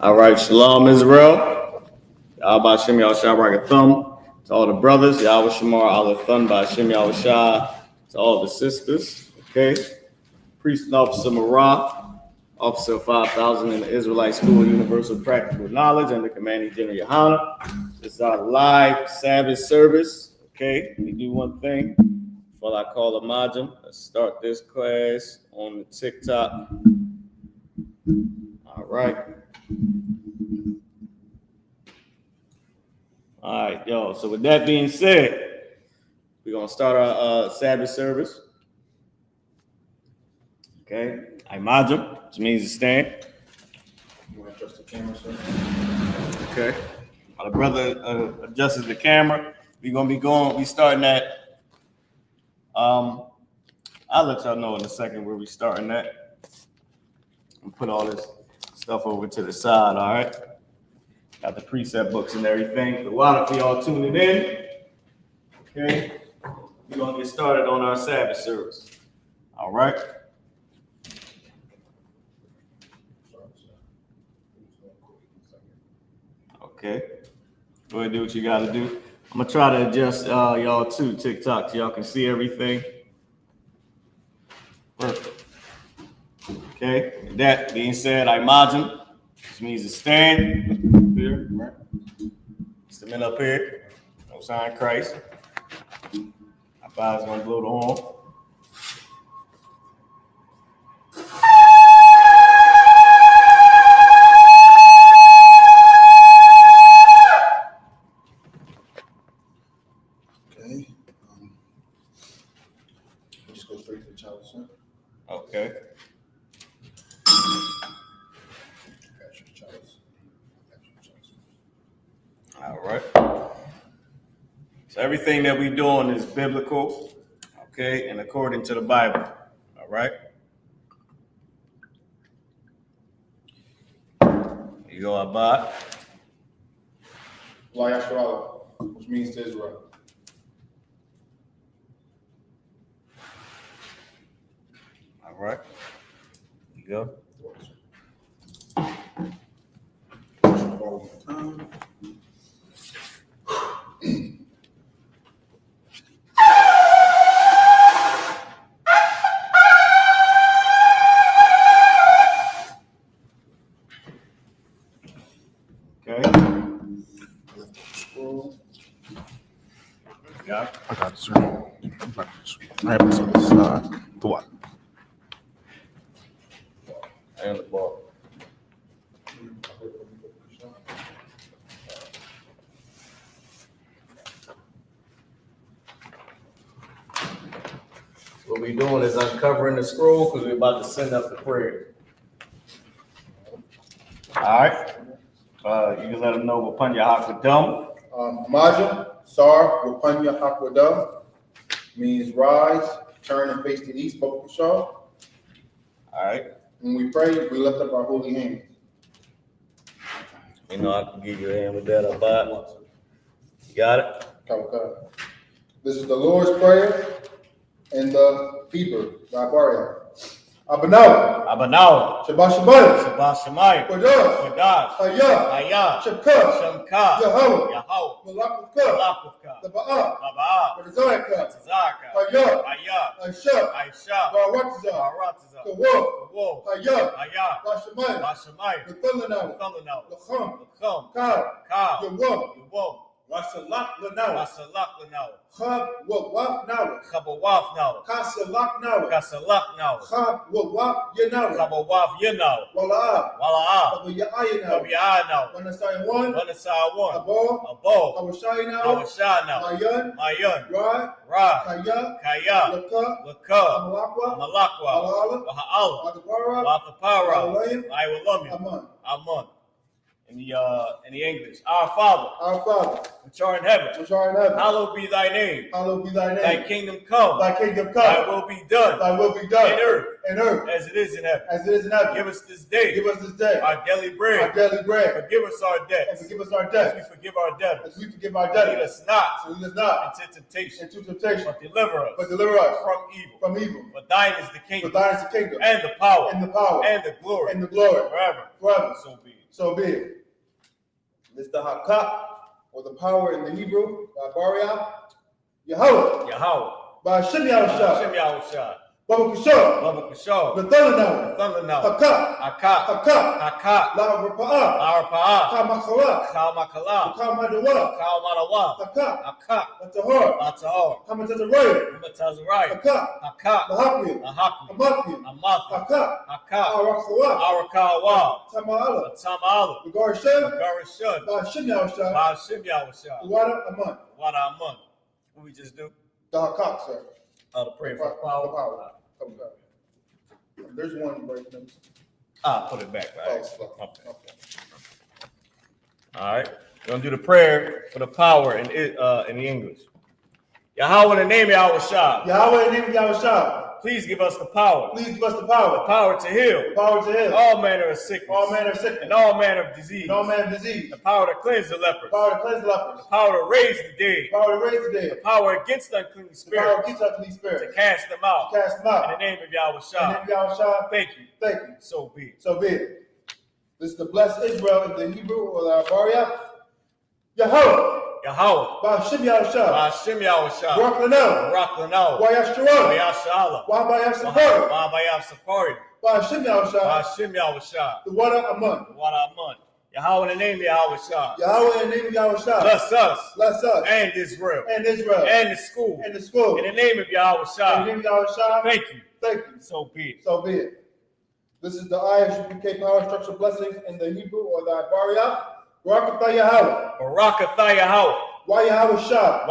All right, Shalom Israel. Yahweh Shem Yahushua Thumb. To all the brothers, Yahweh Shemar Allah Thun by Shem Yahushua. To all the sisters, okay. Priest and Officer Marah, Officer 5000 in the Israelite School of Universal Practical Knowledge under Commanding General YAHANNA. This is our live Sabbath service, okay. We do one thing before I call a Majum. Let's start this class on the TikTok. All right. All right, y'all. So with that being said, we're going to start our Sabbath service. Okay. Imajum, which means to stand. You want to adjust the camera, sir? Okay. While the brother adjusts the camera, we're going to be starting at, I'll let y'all know in a second where we're starting at. And put all this stuff over to the side, all right? Got the preset books and everything. The water for y'all tuning in. Okay. We're going to get started on our Sabbath service. All right. Okay. Go ahead and do what you got to do. I'm going to try to adjust y'all to TikTok so y'all can see everything. Perfect. Okay. With that being said, Imajum, which means to stand. Here, right? It's the men up here. No sign Christ. My father's going to blow the horn. Okay. We'll just go straight to the child, sir. Okay. All right. So everything that we're doing is biblical, okay, and according to the Bible. All right. Here you go, Abad. YAHUAH, which means to Israel. All right. Here you go. I got it, sir. I have this on the side. The what? And the ball. What we're doing is uncovering the scroll because we're about to send up the prayer. All right. You can let them know Wapanya Hakadam. Majum, Sar, Wapanya Hakwadam, means rise, turn and face to the east, Bokashah. All right. When we pray, we lift up our holy hands. You know, I can give you a hand with that, Abad. You got it? Kawakah. This is the Lord's Prayer and the Hebrew by BAYAN. Abanaw. Abanaw. Shabbat Shabbat. Shabbat Shemayim. Kodash. Kodash. Hayah. I.S.U.P.K. Shemka. YAHAWAH. YAHUWAH. Malakufka. The Ba'a. PRERTATINING. YAHUWAH. I.S.U.P.K. Baratazah. Kawah. Hayah. Bashamayim. The Thulanaw. Lacham. Ka. YAHUWAH. Wasalak Lanaw. Chab Wawaf Naw. Kasalak Naw. Chab Wawaf Yanaw. Wala'ah. Yahayaw. Wanasai one. Abo. Awashai Mayan. Ra. Kaya. Laka. Amalakwa. Wathapara. Aman. In the English. Our Father, which art in heaven, hallowed be thy name. Thy kingdom come. Thy will be done. In earth. As it is in heaven. Give us this day. Our daily bread. Forgive us our debts. As we forgive our debtors. Lead us not into temptation. But deliver us from evil. For thine is the kingdom. And the power. And the glory. Forever. So be it. This is the hakak, or the power in the Hebrew, Yahawah. YAHUWAH. YAHUSHUA. Baba Kushar. The thunder now. Hakak. Our Kal Kal Madawa. Hakak. Latahar. Hamatazariah. Hakak. Lahakmi. Hakak. Arakawah. Tamala. Garishun. Bashim Yahushua. What Amun. What we just do? The hakak, sir. The prayer for power. There's one right there. I'll put it back. Right? Okay. All right. We're going to do the prayer for the power in the English. Yahweh, in the name of Yahushua. Please give us the power. The power to heal. All manner of sickness. And all manner of disease. The power to cleanse the lepers. The power to raise the dead. The power against unclean spirits. To cast them out. In the name of Yahushua. Thank you. So be it. This is the blessed Israel in the Hebrew or the Abaria. Yahawah. Bashim Yahushua. Raklanau. YASHUA. SICARII. Bashim Yahushua. The water Amun. Yahweh, in the name of Yahushua. Bless us. And Israel. And the school. In the name of Yahushua. Thank you. So be it. This is the I.S.U.P.K power structure blessings in the Hebrew or the Abaria. Barakatah Yahawah. YAHUSHA.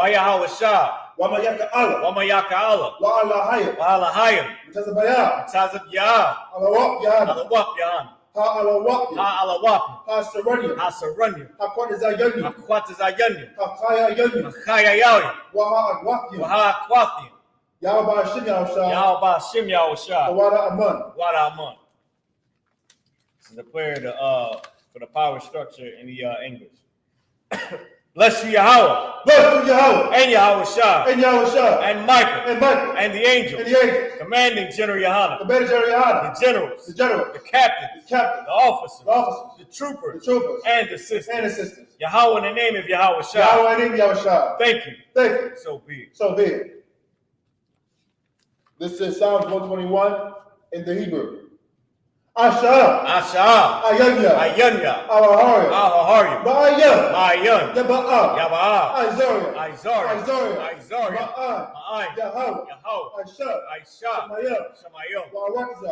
Wamayaka Allah. Wa'alahayim. Tazab Yah. Alawap Yahan. Ha Saranya. Hakwatazayanya. Hakaya Waha Yahweh Shim Yahushua. Wada Amun. This is the prayer for the power structure in the English. Bless you, Yahawah. And Yahushua. And Michael. And the angels. Commanding General YAHANNA. The generals. The captains. The officers. The troopers. And the sisters. Yahweh, in the name of Yahushua. Thank you. So be it. This is Psalms 121 in the Hebrew. Asha. Ayanya. Awaharia. Bayan. Yabaa. Isaiah. Ma'an. Yahawah. I.S.U.P.K. Shamayim. Wa'aratza.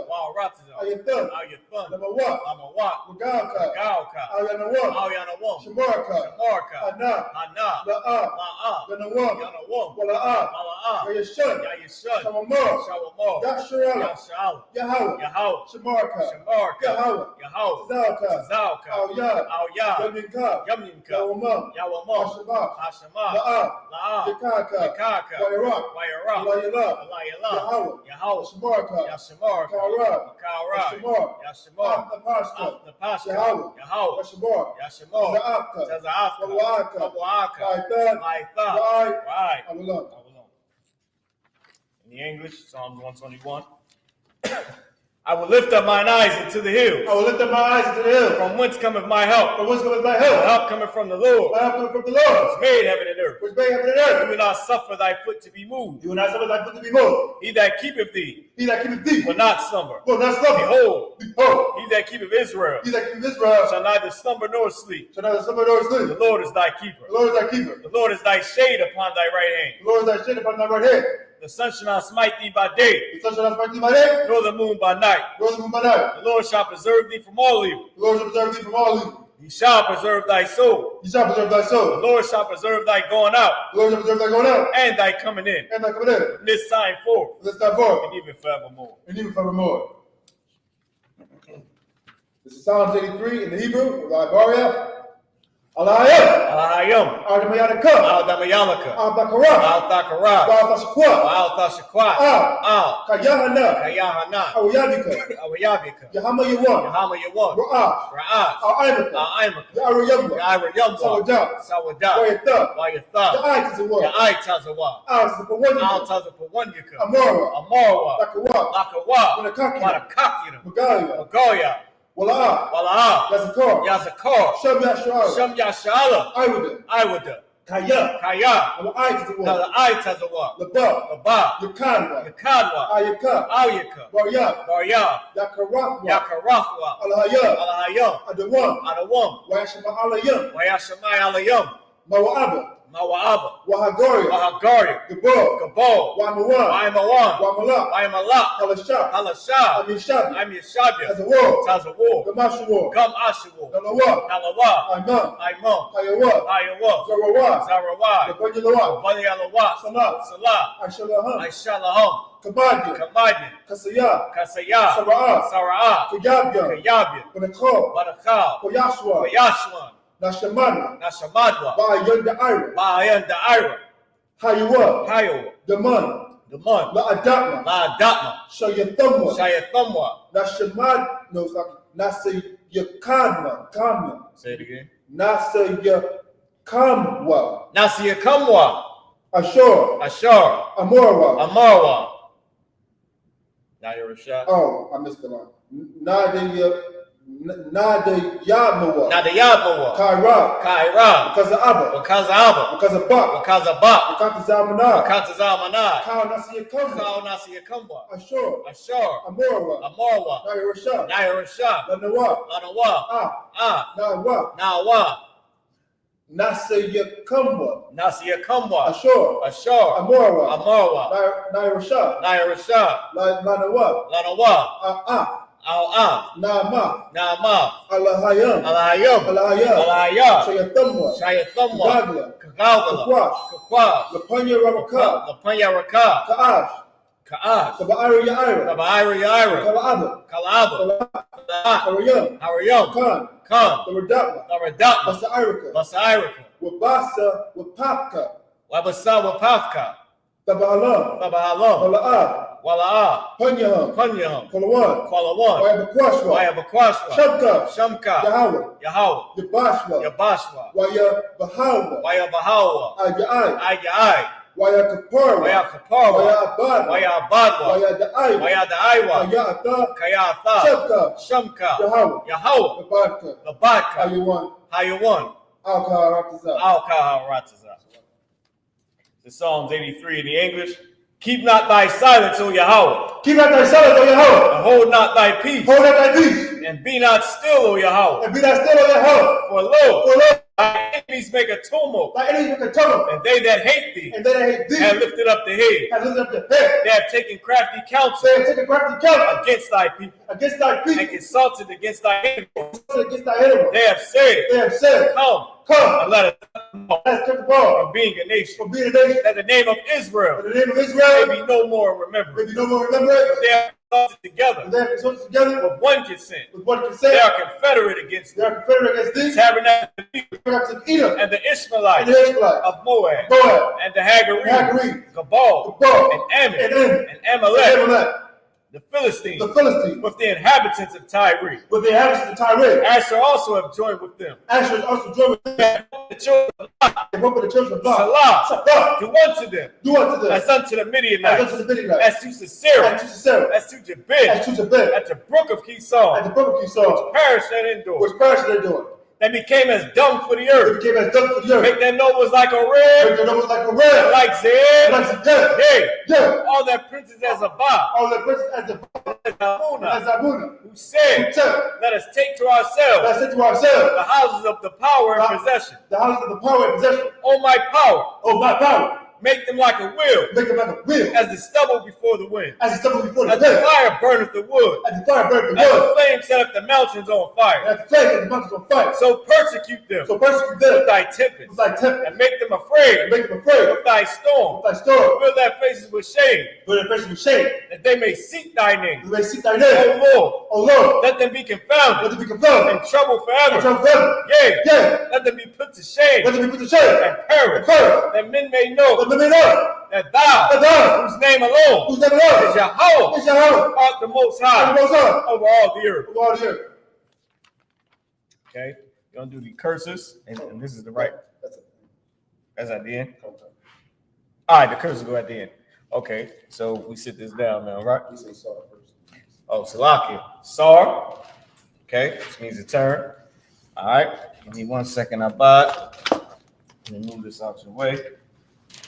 Ayathan. Amawak. Gauka. Alyanawam. Shamarka. Hana. La'a. Yanawam. Mala'a. Yayashun. Shawamor. Yashalam. Yahawah. Shamarka. Yahawah. Tazalka. Al-Yah. Yamninka. Yawamam. Hashama. La'a. Yakaka. Wayarah. Alayala. Yahawah. Shamarka. Kaura. Yashamar. The Pasha. Yahawah. Yashamar. Taza'afka. Ma'itha. Right. In the English, Psalms 121. I will lift up mine eyes into the hills. From whence cometh my help? My help cometh from the Lord. Who made heaven and earth. You will not suffer thy foot to be moved. He that keepeth thee will not slumber. Behold, he that keepeth Israel shall neither slumber nor sleep. The Lord is thy keeper. The Lord is thy shade upon thy right hand. The sun shall not smite thee by day, nor the moon by night. The Lord shall preserve thee from all evil. He shall preserve thy soul. The Lord shall preserve thy going out, and thy coming in, from this time forth, and even forevermore. This is Psalms 83 in the Hebrew. Libaria. Alahayim. Alahayim. Al-Damayalaka. Al-Damayalaka. Al-Bakarat. Al-Thakarat. Al-Tashakwa. Al-Thashakwat. Al. Kayahanna. Kayahanna. Al-Yabika. Al-Yabika. Yahamayuwan. Yahamayuwan. Ra'ash. Ra'ash. Al-Aimaka. Al-Aimaka. Ya'arayamwa. Ya'arayamwa. Sawadah. Sawadah. Wayatha. Wayatha. Ya'aitazawa. Ya'aitazawa. Al-Zapawanyaka. Al-Tazapawanyaka. Amora. Amarwa. Lakawa. Lakawa. Wanakakina. Wanakakina. Magalia. Magoya. Wala'a. Wala'a. Yazakar. Yazakar. Sham Yasha'ala. Sham Yasha'ala. Iwada. Iwada. Kaya. Kaya. Al-Aitazawa. Al-Aitazawa. Laba. Laba. Yakanwa. Yakadwa. Ayaka. Ayaka. Baryah. Baryah. Yakarafwa. Yakarafwa. Alahayah. Alahayam. Adawam. Adawam. Wayashama alayam. Wayashamai alayam. Mawa'aba. Mawa'aba. Wahagari. Wahagari. Gabor. Gabor. Wamawan. Waimawan. Wamala. Waimalak. Halashah. Halashah. Amishabi. Amishabia. Tazawar. Tazawar. Gamashawar. Gum Ashawa. Nalawa. Nalawa. Imam. Imam. Hayawa. Hayawa. Zarawah. Zarawai. Nabanyalawa. Banyalawa. Salah. Salah. Aishalaham. Aishalaham. Kabadya. Kamadyan. Kasaya. Kasaya. Sara'ah. Sara'ah. Kayabya. Kayabyan. Banakor. Barakah. Koyashwa. Yashwan. Nashamana. Nashamadwa. Bayan Da'ira. Bayan Da'ira. Hayawah. Hayo. Daman. Daman. La'adatma. La'adatma. Shayathamwa. Shayathamwa. Nashamad. No, it's like Nasayakanwa. Kamwa. Say it again. Nasayakamwa. Nasiyakamwa. Ashur. Ashur. Amorwa. Amarwa. Now you're a shot. Oh, I missed the line. Nadayamawa. Nadayamawa. Kaira. Kaira. Because of Abba. Because of Abba. Because of Bak. Because of Bak. Because of Zamanah. Because of Zamanah. Kau Nasiyakamwa. Kau Nasiyakamwa. Ashur. Ashur. Amorwa. Amarwa. Nairashah. Nairashah. Lanawa. Lanawa. Nawa. Nawa. Nasayakamwa. Nasiyakamwa. Ashur. Ashur. Amorwa. Amarwa. Nairashah. Nairashah. Lanawa. Lanawa. Al-Ah. Nama. Nama. Alahayam. Alahayam. Alahayam. Alahayam. Shayathamwa. Shayathamwa. Kagla. Kagawala. Kakwash. Kakwash. Lapanya Ramaka. Lapanya Raka. Ka'ash. Ka'ash. Kaba'ira Ya'ira. Kaba'ira Yaira. Kala'aba. Kala'aba. Harayam. Harayam. Khan. Khan. Laradapma. Laradapma. Basa'irika. Basa'irika. Wabasa. Wapapka. Wabasa Wapafka. Tabahalam. Tabahalam. Wala'ab. Wala'ah. Panyaham. Panyaham. Kalawan. Kwalawan. Wayabakwashwa. Wayabakwashwa. Shamka. Shamka. Yahawah. Yahawah. Yabashwa. Yabashwa. Wayabahawa. Wayabahawa. Ayai. Ayai. Wayakaparwa. Wayakuparwa. Wayabadwa. Wayabadwa. Wayada'aiwa. Wayada'aiwa. Ayata. Kayatha. Shamka. Shamka. Yahawah. Yahawah. Labadka. Labadka. Ayuwan. Hayuwan. Al-Kaharataza. Al-Kaharataza. The Psalms 83 in the English. Keep not thy silence, O Yahawah. Keep not thy silence, O Yahawah. And hold not thy peace. Hold not thy peace. And be not still, O Yahawah. And be not still, O Yahawah. For lo, For lo, thy enemies make a tumult. thy enemies make a tumult. And they that hate thee And they that hate thee have lifted up the head. have lifted up the head. They have taken crafty counsel They have taken crafty counsel against thy people. against thy And people. consulted against thy enemies. Against thy enemies. They have said, They have said, Come come, and let us know let's take the ball from being a nation. from being a nation. That the name of Israel In the name of may Israel, be no more remembered. maybe no more remember it. They are consulted together They have consulted together with one consent. with one They consent. are confederate against They are confederate against the thee. tabernacle of Edom Tabernacle of Edom and the and Ishmaelites the Israelites. of Moab Moab, and the Hagarene, Hagarene, Gabal, Gabal, and Ammon, and Ammon, and Amalek, Amalek, the Philistines, the Philistines, with the inhabitants of Tyre. with the inhabitants of Tyre. Asher also have joined with them. Asher is also joined with them. The children of Lot, They went with the children of God. Salah, Salah, do unto them do unto them as unto the as Midianites, unto the Midianites, as to Sisera, as to Sarah, as to Jabin, as to Jabin, at the brook of at Kishon, the brook of Esau, perished and endured. which perished they doing. They became as dung for the They earth. became as dung for the earth. Make their nobles like a Make rib, their numbers like a and red, like Zeb, like some death. yea, Yeah, all their princes as a Ba, all the princes as the as Hamuna, Abuna. who said, Said, let us take to ourselves let's say to ourselves, the houses of the power and possession. the house of the power and possession. O my power, Oh, my power, Make them like a wheel. Make them like a wheel. As the stubble before the wind. As the stubble before the As wind. the fire burneth the wood. As the fire burneth the As wood. the flame set up the mountains on fire. As the flame set the mountains on fire. So persecute them. So persecute them. With thy tempest. With thy tempest. And make them afraid. And make them afraid. With thy storm. With thy storm. Fill their faces with shame. Fill their faces with shame. That they may seek thy name. That they may seek thy name. O Lord. O Lord. Let them be confounded. Let them be confounded. In trouble forever. In trouble forever. Yea. Yea. Let them be put to shame. Let them be put to shame. And perish. That men may know. Let them be know. That thou, whose name alone, whose name alone is YAHUAH, is YAHUAH, art the most high, the most high over all the earth. Over all the earth. Okay, you're gonna do the curses, and this is the right. That's at the end. All right, the curses go at the end. Okay, so we sit this down now, right? You say Sar first. Oh, Salakia. Sar. Okay, which means a turn. All right, give me 1 second. I buy it. Let me move this out your way.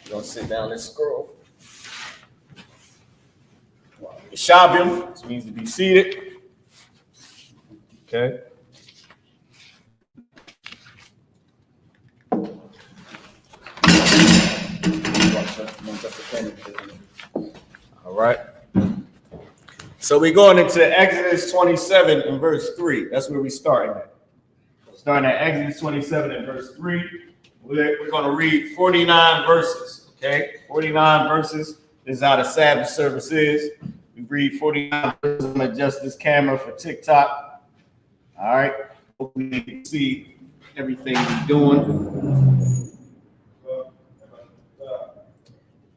You're gonna sit down and scroll. Shabim, which means to be seated. Okay. All right. So we're going into Exodus 27 and verse 3. That's where we're starting at. Starting at Exodus 27 and verse 3. We're going to read 49 verses. Okay? 49 verses. This is how the Sabbath service is. We read 49 verses. I'm going to adjust this camera for TikTok. All right. Hopefully you can see everything we're doing.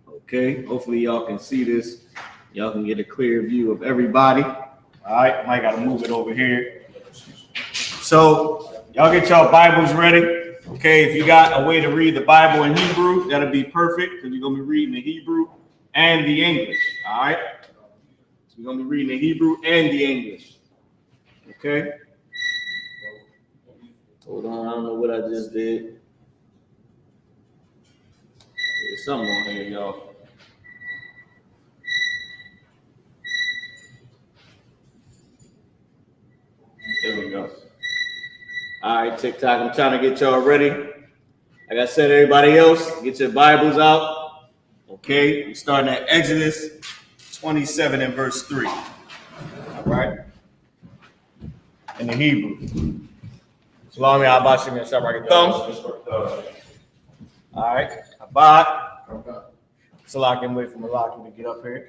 Okay. Hopefully y'all can see this. Y'all can get a clear view of everybody. All right. I might got to move it over here. So y'all get y'all Bibles ready. Okay, if you got a way to read the Bible in Hebrew, that'll be perfect because we're going to be reading the Hebrew and the English. All right. So we're going to be reading the Hebrew and the English. Okay. Hold on. I don't know what I just did. There's something on here, y'all. There we go. All right, TikTok, I'm trying to get y'all ready. Like I said, everybody else, get your Bibles out. Okay, we're starting at Exodus 27 and verse 3. All right. In the Hebrew. Shalom, Yahabashim, Yashabrak, thumb. All right, Abad. Salak and wait for Malaki to get up here.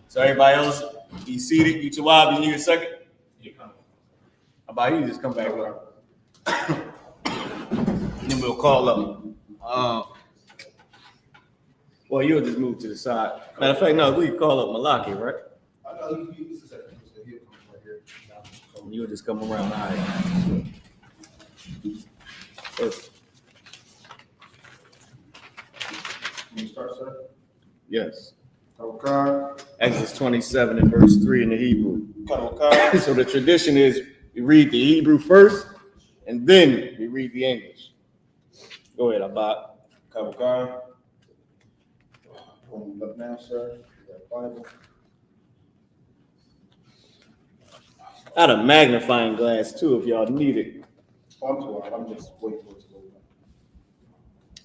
So everybody else, be seated. You Tawab, you need a second? About you just come back up. Then we'll call up. Well, you'll just move to the side. Matter of fact, no, we can call up Malaki, right? I know he's a second. He'll come right here. You'll just come around. All right. Perfect. Can you start, sir? Yes. Okay. Exodus 27 and verse 3 in the Hebrew. Okay. So the tradition is we read the Hebrew first, and then we read the English. Go ahead, Abad. Okay. Hold up now, sir. You got a Bible. I had a magnifying glass too, if y'all need it. I'm just waiting for it to load up.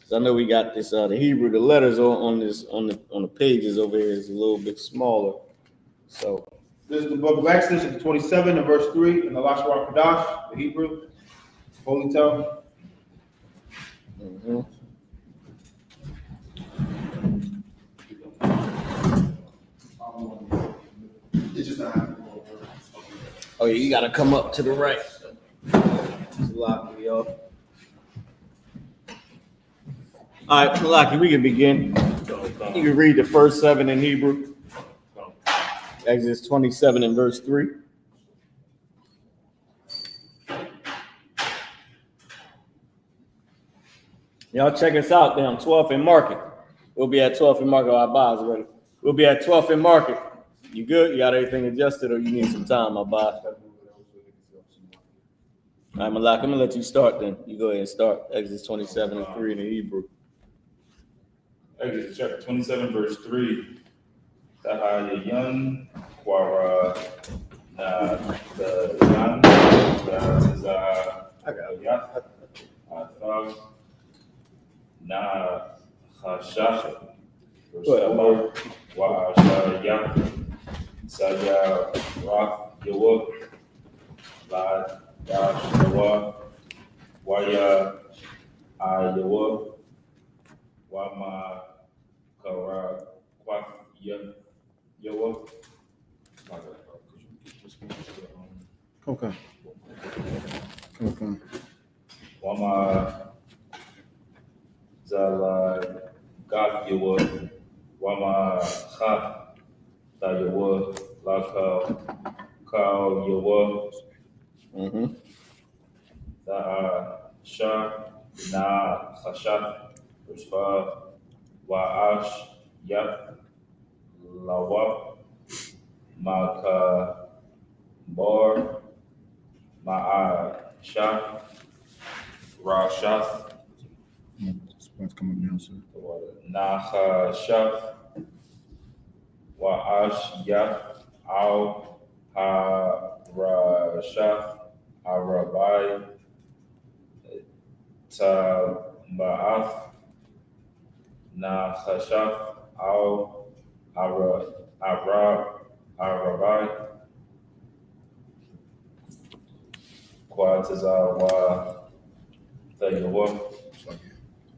So I know we got this the Hebrew, the letters on the pages over here is a little bit smaller. So This is the book of Exodus, 27 and verse 3, in the Lashon Kodash, the Hebrew, Holy Tongue. mm-hmm. It's just not. Oh yeah, you gotta come up to the right. Malaki, y'all. All right, Malaki, we can begin. You can read the first 7 in Hebrew. Exodus 27 and verse 3. Y'all check us out down 12th and Market. We'll be at 12th and Market. Our buys ready. We'll be at 12th and Market. You good? You got everything adjusted or you need some time, my buy? All right, Malak, I'm going to let you start then. You go ahead and start. Exodus 27 and 3 in the Hebrew. Exodus chapter 27, verse 3. Tahayayan Quara Na the Yan I got it. Na Hashach. Verse 4. Wa'ashaya. Saya Rock Yawa. Lad Yashua. Waya Ayawa. Wama Kara Kwak Yawa. Okay. Okay. Wama Zala Gak Yawa. Wama Ha Yawa. Laka Kal Yawa. Shah Na Khasha. Verse 5. Wa'ash Yap Lawa Maka Bar Ma'asha Rashath Let's come up now, sir. Nahashaf Wa'ash Yap Al Ha-Rashaf Arabai Taba'ath Nahashaf Al Arabai Kwatazawa Thayawa.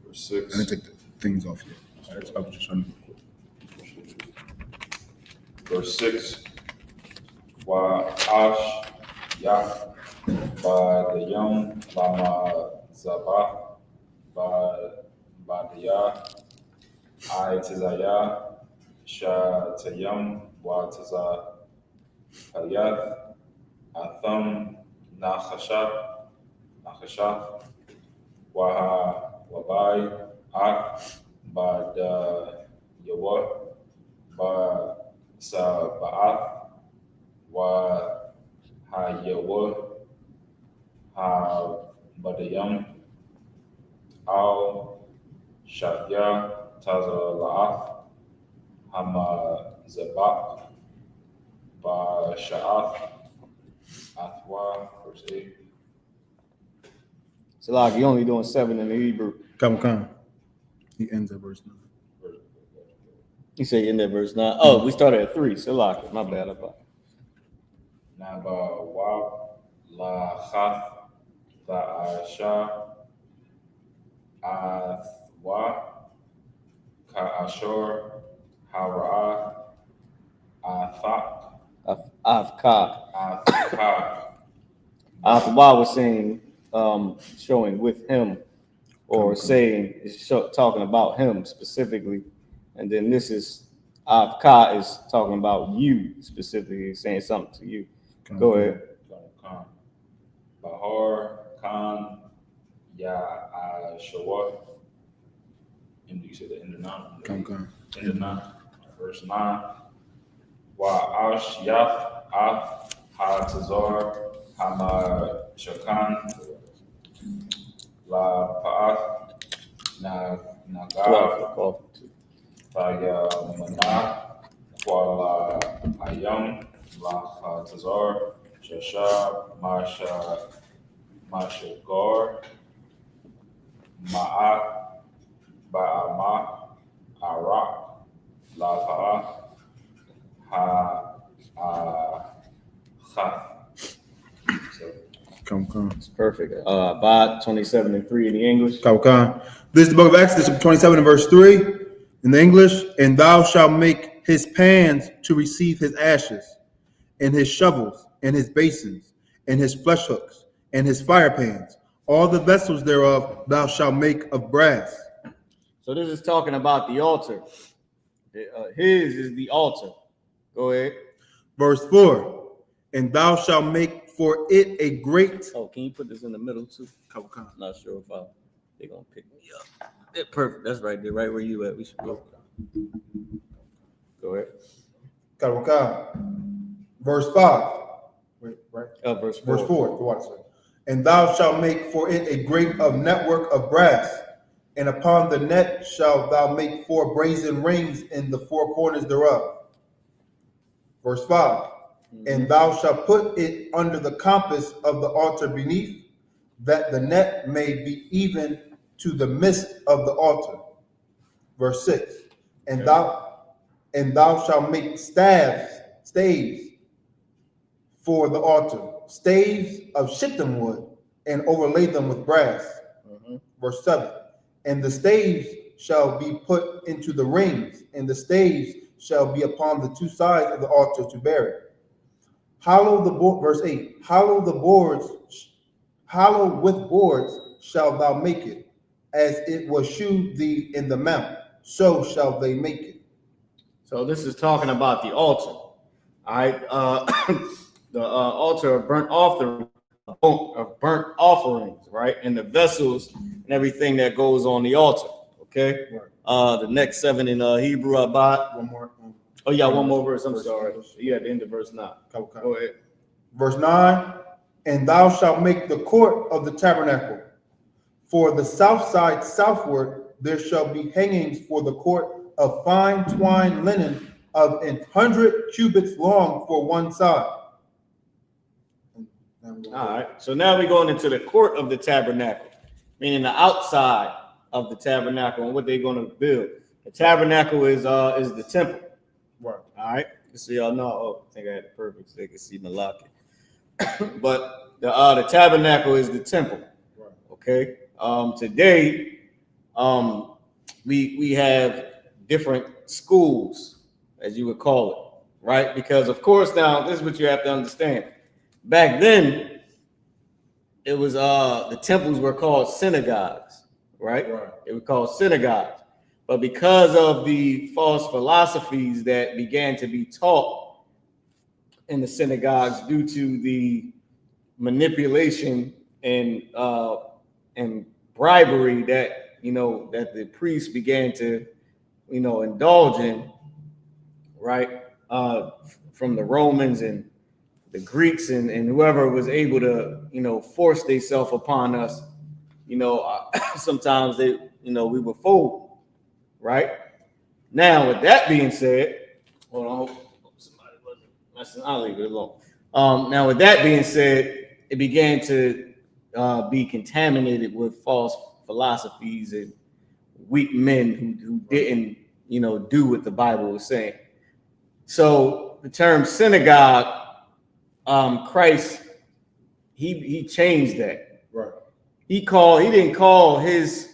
Verse I didn't 6. take the things off yet. I was just trying to. Verse 6. Wa'ash Yah by the young Lama Zabah by the Yah I Tizaya Sha Tayam Wa Tiza Hayath Atham Nahasha Wabai Ak Bad Yawa Ba Sabbath Wa Hayawa Ha Badayam Al Shafya Taza La'ath Hama Zabak Ba Sha'ath Athwa. Verse 8. So like you only doing 7 in the Hebrew. Come. He ends at verse 9. You say in that verse 9. Oh, we started at 3. So like my bad about. Naba Wab La Chath Ta'asha Athwa Ka'ashor Hara Athak I.S.U.P.K. Athka. I.S.U.P.K was saying, showing with him, or saying, talking about him specifically. And then this is, I.S.U.P.K is talking about you specifically, saying something to you. Go ahead. Khan. Bahar Khan YAHUSHUA. And you said the end of 9. Come. End of 9. Verse 9. Wa'ash Yaf Af Ha-Tazar Hama Shakan La Pa'ath Nagaf Faya Mana Kuala Ayam La Tazar Shasha Mashagar Ma'at Ba'ama Arak La Pa'ath Come. It's perfect. Bot 27 and 3 in the English. Come. This is the book of Exodus, 27 and verse 3 in the English. And thou shalt make his pans to receive his ashes, and his shovels, and his basins, and his flesh hooks, and his fire pans. All the vessels thereof thou shalt make of brass. So this is talking about the altar. His is the altar. Go ahead. Verse 4. And thou shalt make for it a great. Oh, can you put this in the middle too? Come. Not sure if they're gonna pick me up. They're perfect. That's right. They're right where you at. We should go. Go ahead. Verse 5. Wait, right? Verse 4. Verse 4. And thou shalt make for it a great of network of brass, and upon the net shalt thou make 4 brazen rings in the 4 corners thereof. Verse 5. And thou shalt put it under the compass of the altar beneath, that the net may be even to the midst of the altar. Verse 6. And thou shalt make staves for the altar, staves of shittim wood, and overlay them with brass. Verse 7. And the staves shall be put into the rings, and the staves shall be upon the two sides of the altar to bear it. Verse 8. Hollow with boards shalt thou make it, as it was shewed thee in the mount, so shall they make it. So this is talking about the altar. All right. The altar of burnt offerings, right? And the vessels and everything that goes on the altar. Okay. Right. The next 7 in Hebrew, about One more. Oh yeah, one more verse. I'm sorry. You at the end of verse 9. Go ahead. Verse 9. And thou shalt make the court of the tabernacle. For the south side southward there shall be hangings for the court of fine twined linen of 100 cubits long for one side. All right. So now we're going into the court of the tabernacle, meaning the outside of the tabernacle and what they're going to build. The tabernacle is the temple. Right. All right. So y'all know. Oh, I think I had it perfect so they can see my locket. But the tabernacle is the temple. Right. Okay. Today, we have different schools, as you would call it, right? Because of course, now this is what you have to understand. Back then, it was the temples were called synagogues, right? Right. They were called synagogues. But because of the false philosophies that began to be taught in the synagogues due to the manipulation and bribery that that the priests began to indulge in, right? From the Romans and the Greeks and whoever was able to force themselves upon us, sometimes they we were fooled. Right now, with that being said, hold on, somebody wasn't messing. I'll leave it alone. Now, with that being said, it began to be contaminated with false philosophies and weak men who didn't, do what the Bible was saying. So the term synagogue, Christ, he changed that. Right. He didn't call his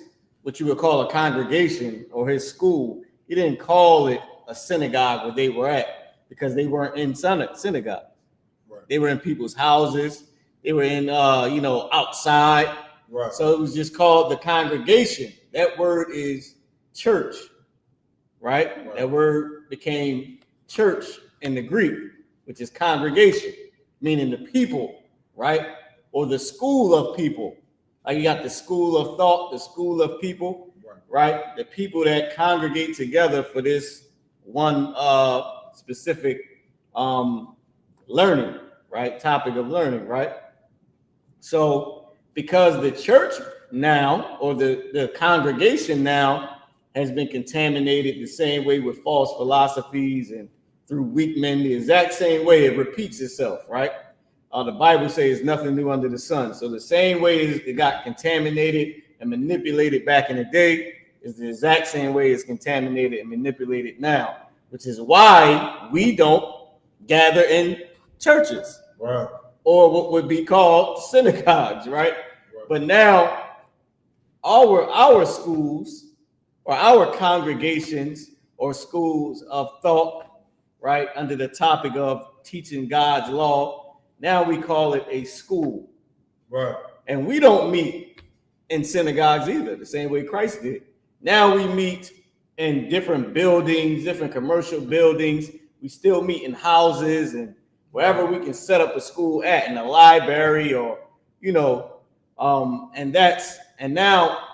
what you would call a congregation or his school. He didn't call it a synagogue where they were at because they weren't in synagogue. Right. They were in people's houses. They were in, outside. Right. So it was just called the congregation. That word is church, right? That word became church in the Greek, which is congregation, meaning the people, right? Or the school of people. Like you got the school of thought, the school of people, right? The people that congregate together for this one specific learning, right? Topic of learning, right? So because the church now, or the congregation now, has been contaminated the same way with false philosophies and through weak men, the exact same way it repeats itself, right? The Bible says nothing new under the sun. So the same way it got contaminated and manipulated back in the day is the exact same way it's contaminated and manipulated now, which is why we don't gather in churches, Right. or what would be called synagogues, right? But now our schools or our congregations or schools of thought, right, under the topic of teaching God's law, now we call it a school. Right. And we don't meet in synagogues either, the same way Christ did. Now we meet in different buildings, different commercial buildings. We still meet in houses and wherever we can set up a school at, in a library or, and now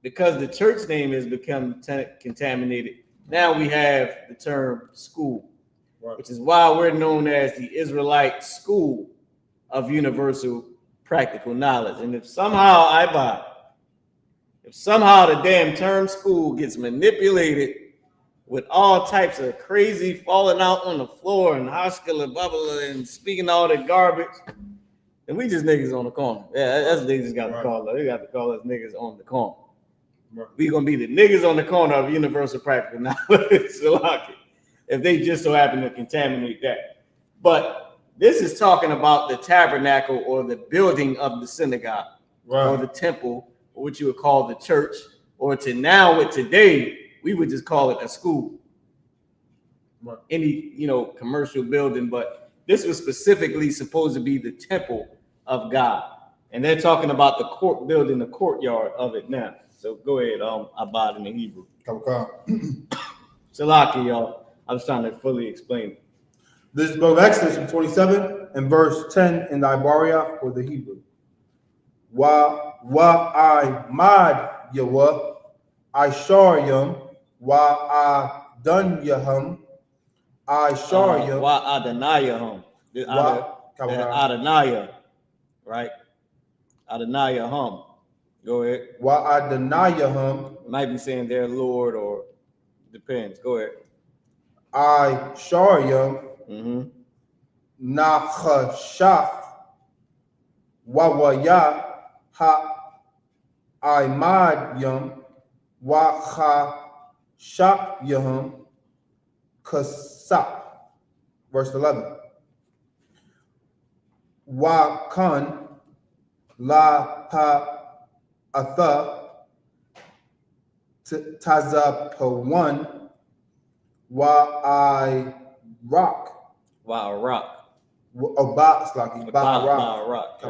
because the church name has become contaminated, now we have the term school. Right. Which is why we're known as the Israelite School of Universal Practical Knowledge. And if somehow the damn term school gets manipulated with all types of crazy falling out on the floor and hospital bubble and speaking all that garbage, then we just niggas on the corner. Yeah, that's what they just got to call us. They got to call us niggas on the corner. We gonna be the niggas on the corner of universal practical knowledge. So if they just so happen to contaminate that. But this is talking about the tabernacle or the building of the synagogue or the temple, or what you would call the church, or to now with today, we would just call it a school. Any commercial building, but this was specifically supposed to be the temple of God. And they're talking about the court building, the courtyard of it now. So go ahead, Abad in the Hebrew. Salaki, y'all. I was trying to fully explain it. This is book of Exodus 27 and verse 10 in the Ibaria for the Hebrew. I mad Yahweh, I sharyam, I dun yahum, I sharyam. Wa Adonayahum. Adonayah, right? Adonayahum. Go ahead. Wa Adonayahum. Might be saying their Lord, or depends. Go ahead. I sharyam. Nachashaf. Wawaya ha imadyam. Wacha shak yahum. Kasap. Verse 11. Wakan la pa atha tazapawan wa I rock. Wow, rock. Oba slaki. Ba rock.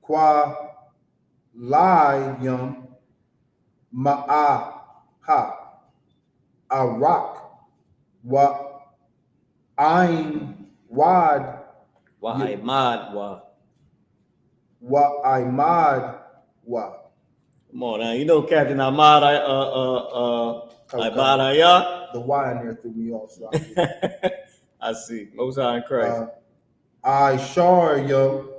Kwa layam ma'a ha a rock wa ein wad Wa Imad wa imad wa. Come on now, Captain Ahmad Ibadaya. The Y in there threw me off. So I see. Most High in Christ. I shar yo.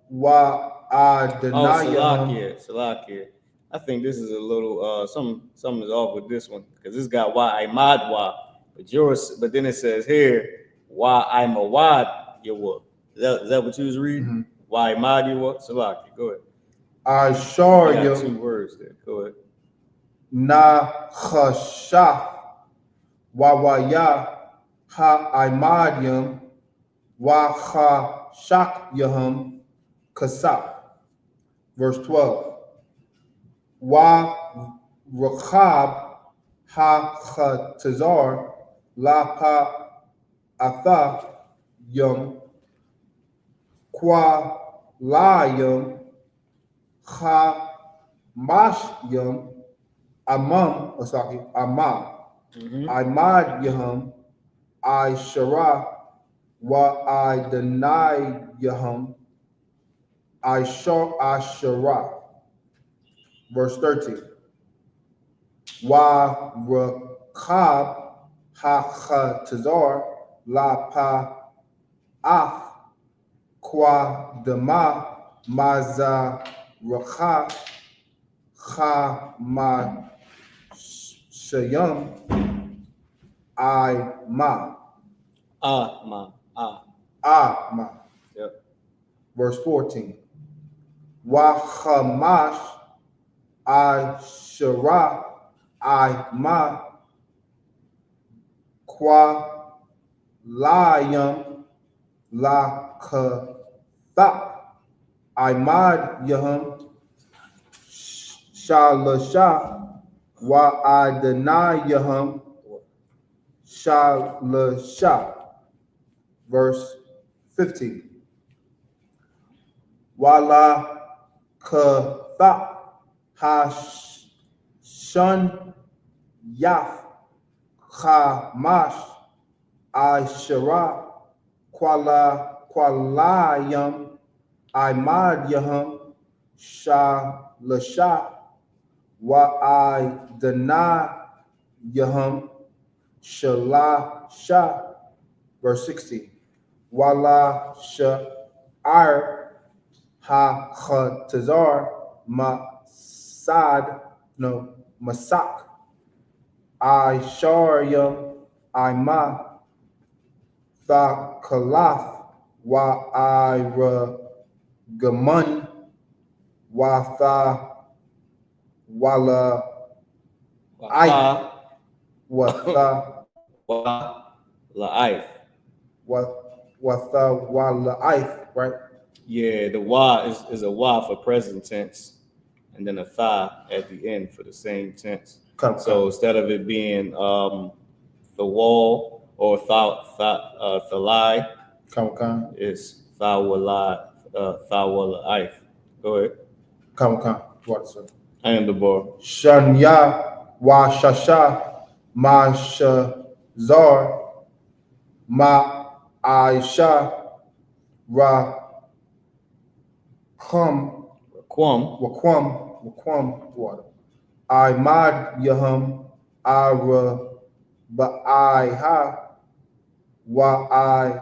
Wa I deny Salakia. I think this is a little something is off with this one, because this got Wa Imad Wa, but then it says here Wa Imawad Yahweh. Is that what you was reading? Wa Imad Yahweh. Salakia. Go ahead. I shar yo. 2 words there. Go ahead. Na chashaf wawaya ha imadyam wa ha shak yahum kasap. Verse 12. Wa rakhab ha chatazar la pa atha yum kwa la yum ha mash yum Amam, Imad Yahum, I Shara, Wa I deny Yahum, I Shara. Verse 13. Wa Rakab Ha Tazar La Pa Af Kwa Dama Maza Rakha Ha Ma Shayam I Ma. Ma. Yep. Verse 14. Wa Hamash I Shara I Ma Kwa Layam La Kathap I Mad Yahum Shalasha Wa I deny Yahum Shalasha. Verse 15. Wala Katha Shun Yaf Khamash I Shara Kwalayam I Mad Yahum Shalasha Wa I deny Yahum Shalasha. Verse 16. Wala Sha'ar Ha Khatazar Masak I Sharyam I Ma Tha Kalaf Wa I Gamun Watha Wala Wafa, Watha wa, la'if. Watha Wala right? Yeah, the wa is a wa for present tense, and then a tha at the end for the same tense. So instead of it being the wall or thalai, it's thawala'if. Go ahead. What, sir? I am the bar. Shanya wa shasha ma shazar ma aisha ra kum Quam. wakwam water. I mad yahum ara ba'aiha wa I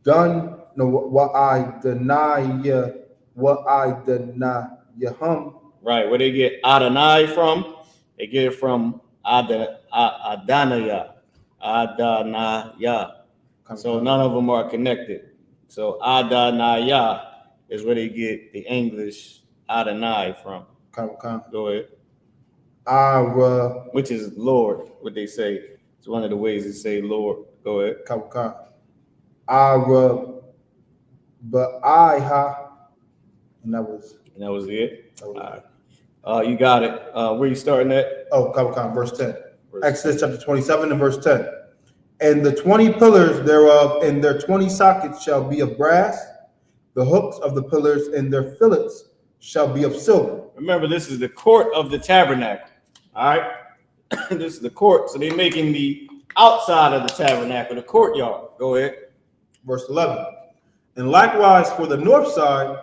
done no wa I deny ya wa I deny yahum. Right, where they get Adonai from? They get it from Adonaya. Adonaya. So none of them are connected. So Adonaya is where they get the English Adonai from. Go ahead. Which is Lord, what they say. It's one of the ways they say Lord. Go ahead. Ba'aiha. And that was it. All right. You got it. Where you starting at? Oh, verse 10. Exodus chapter 27 and verse 10. And the 20 pillars thereof and their 20 sockets shall be of brass. The hooks of the pillars and their fillets shall be of silver. Remember, this is the court of the tabernacle. All right. This is the court. So they're making the outside of the tabernacle, the courtyard. Go ahead. Verse 11. And likewise for the north side,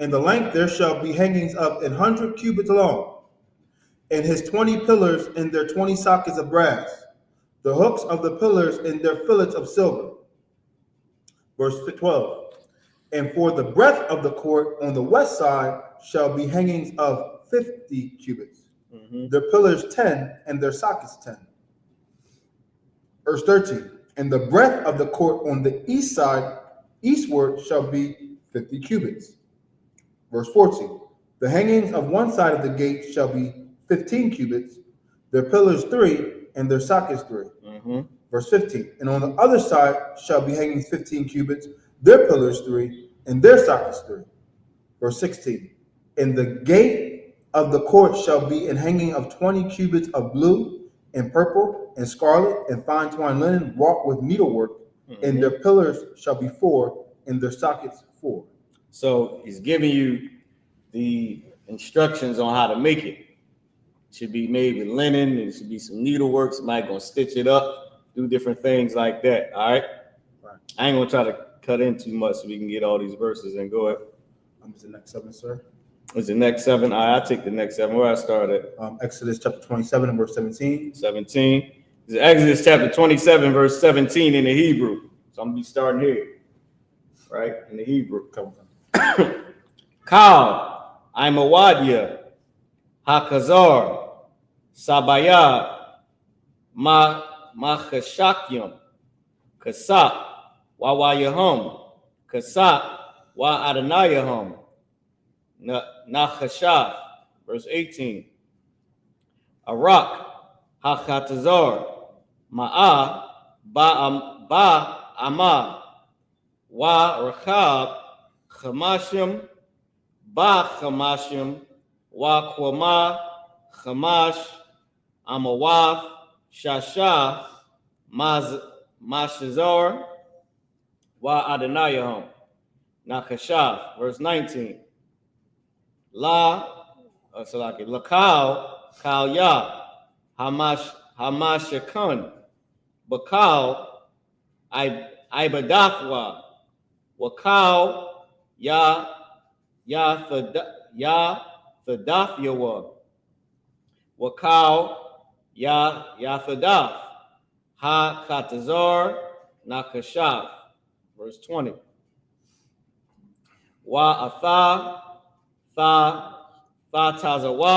in the length there shall be hangings of 100 cubits long, and his 20 pillars and their 20 sockets of brass, the hooks of the pillars and their fillets of silver. Verse 12. And for the breadth of the court on the west side shall be hangings of 50 cubits, their pillars 10 and their sockets 10. Verse 13. And the breadth of the court on the east side eastward shall be 50 cubits. Verse 14, the hangings of one side of the gate shall be 15 cubits, their pillars 3 and their sockets 3. Verse 15, and on the other side shall be hangings 15 cubits, their pillars 3 and their sockets 3. Verse 16, and the gate of the court shall be an hanging of 20 cubits of blue and purple and scarlet and fine twined linen wrought with needlework, and their pillars shall be 4 and their sockets 4. So he's giving you the instructions on how to make it. It should be made with linen. It should be some needlework. Somebody gonna stitch it up, do different things like that. All right. I ain't gonna try to cut in too much so we can get all these verses and go ahead. It's the next 7, sir. Is the next 7? All right, I'll take the next 7. Where I started? Exodus chapter 27 and verse 17. 17. This is Exodus chapter 27, verse 17 in the Hebrew. So I'm gonna be starting here. Right? In the Hebrew. Kal, Imawadia, Hakazar, Sabayah, Machashakyam, Kasap, Wawayahum, Kasap, Wa Adonayahum, Nachashav, verse 18. Arak, Hakatazar, Ma'ah, Ba'amah, Wa Rachab, Chamashim, Ba Chamashim, Wa Kwama, Chamash, Amawaf, Shasha, Mashazar, Wa Adonayahum, Nakashav, verse 19. Lakal, Kalya, Hamashakun, Bakal, Ibadathwa, Wakal, Yathadathyawa, Wakal, Yathadath, Ha Katazar, Nakashav, verse 20. Wa Atha, Tha Tazawa,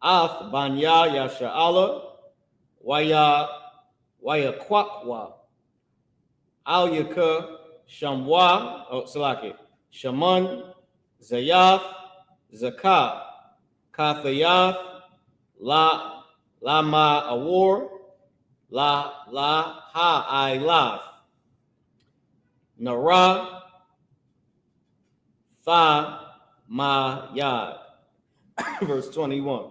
Ath Banya Yasha'ala, Wayakwakwa, Al-Yaka, Shamwa, Shaman, Zayath, Zakah, Kathayath, Lama Awar, La Ha'ilaf, Nara, Tha Ma Yad. Verse 21.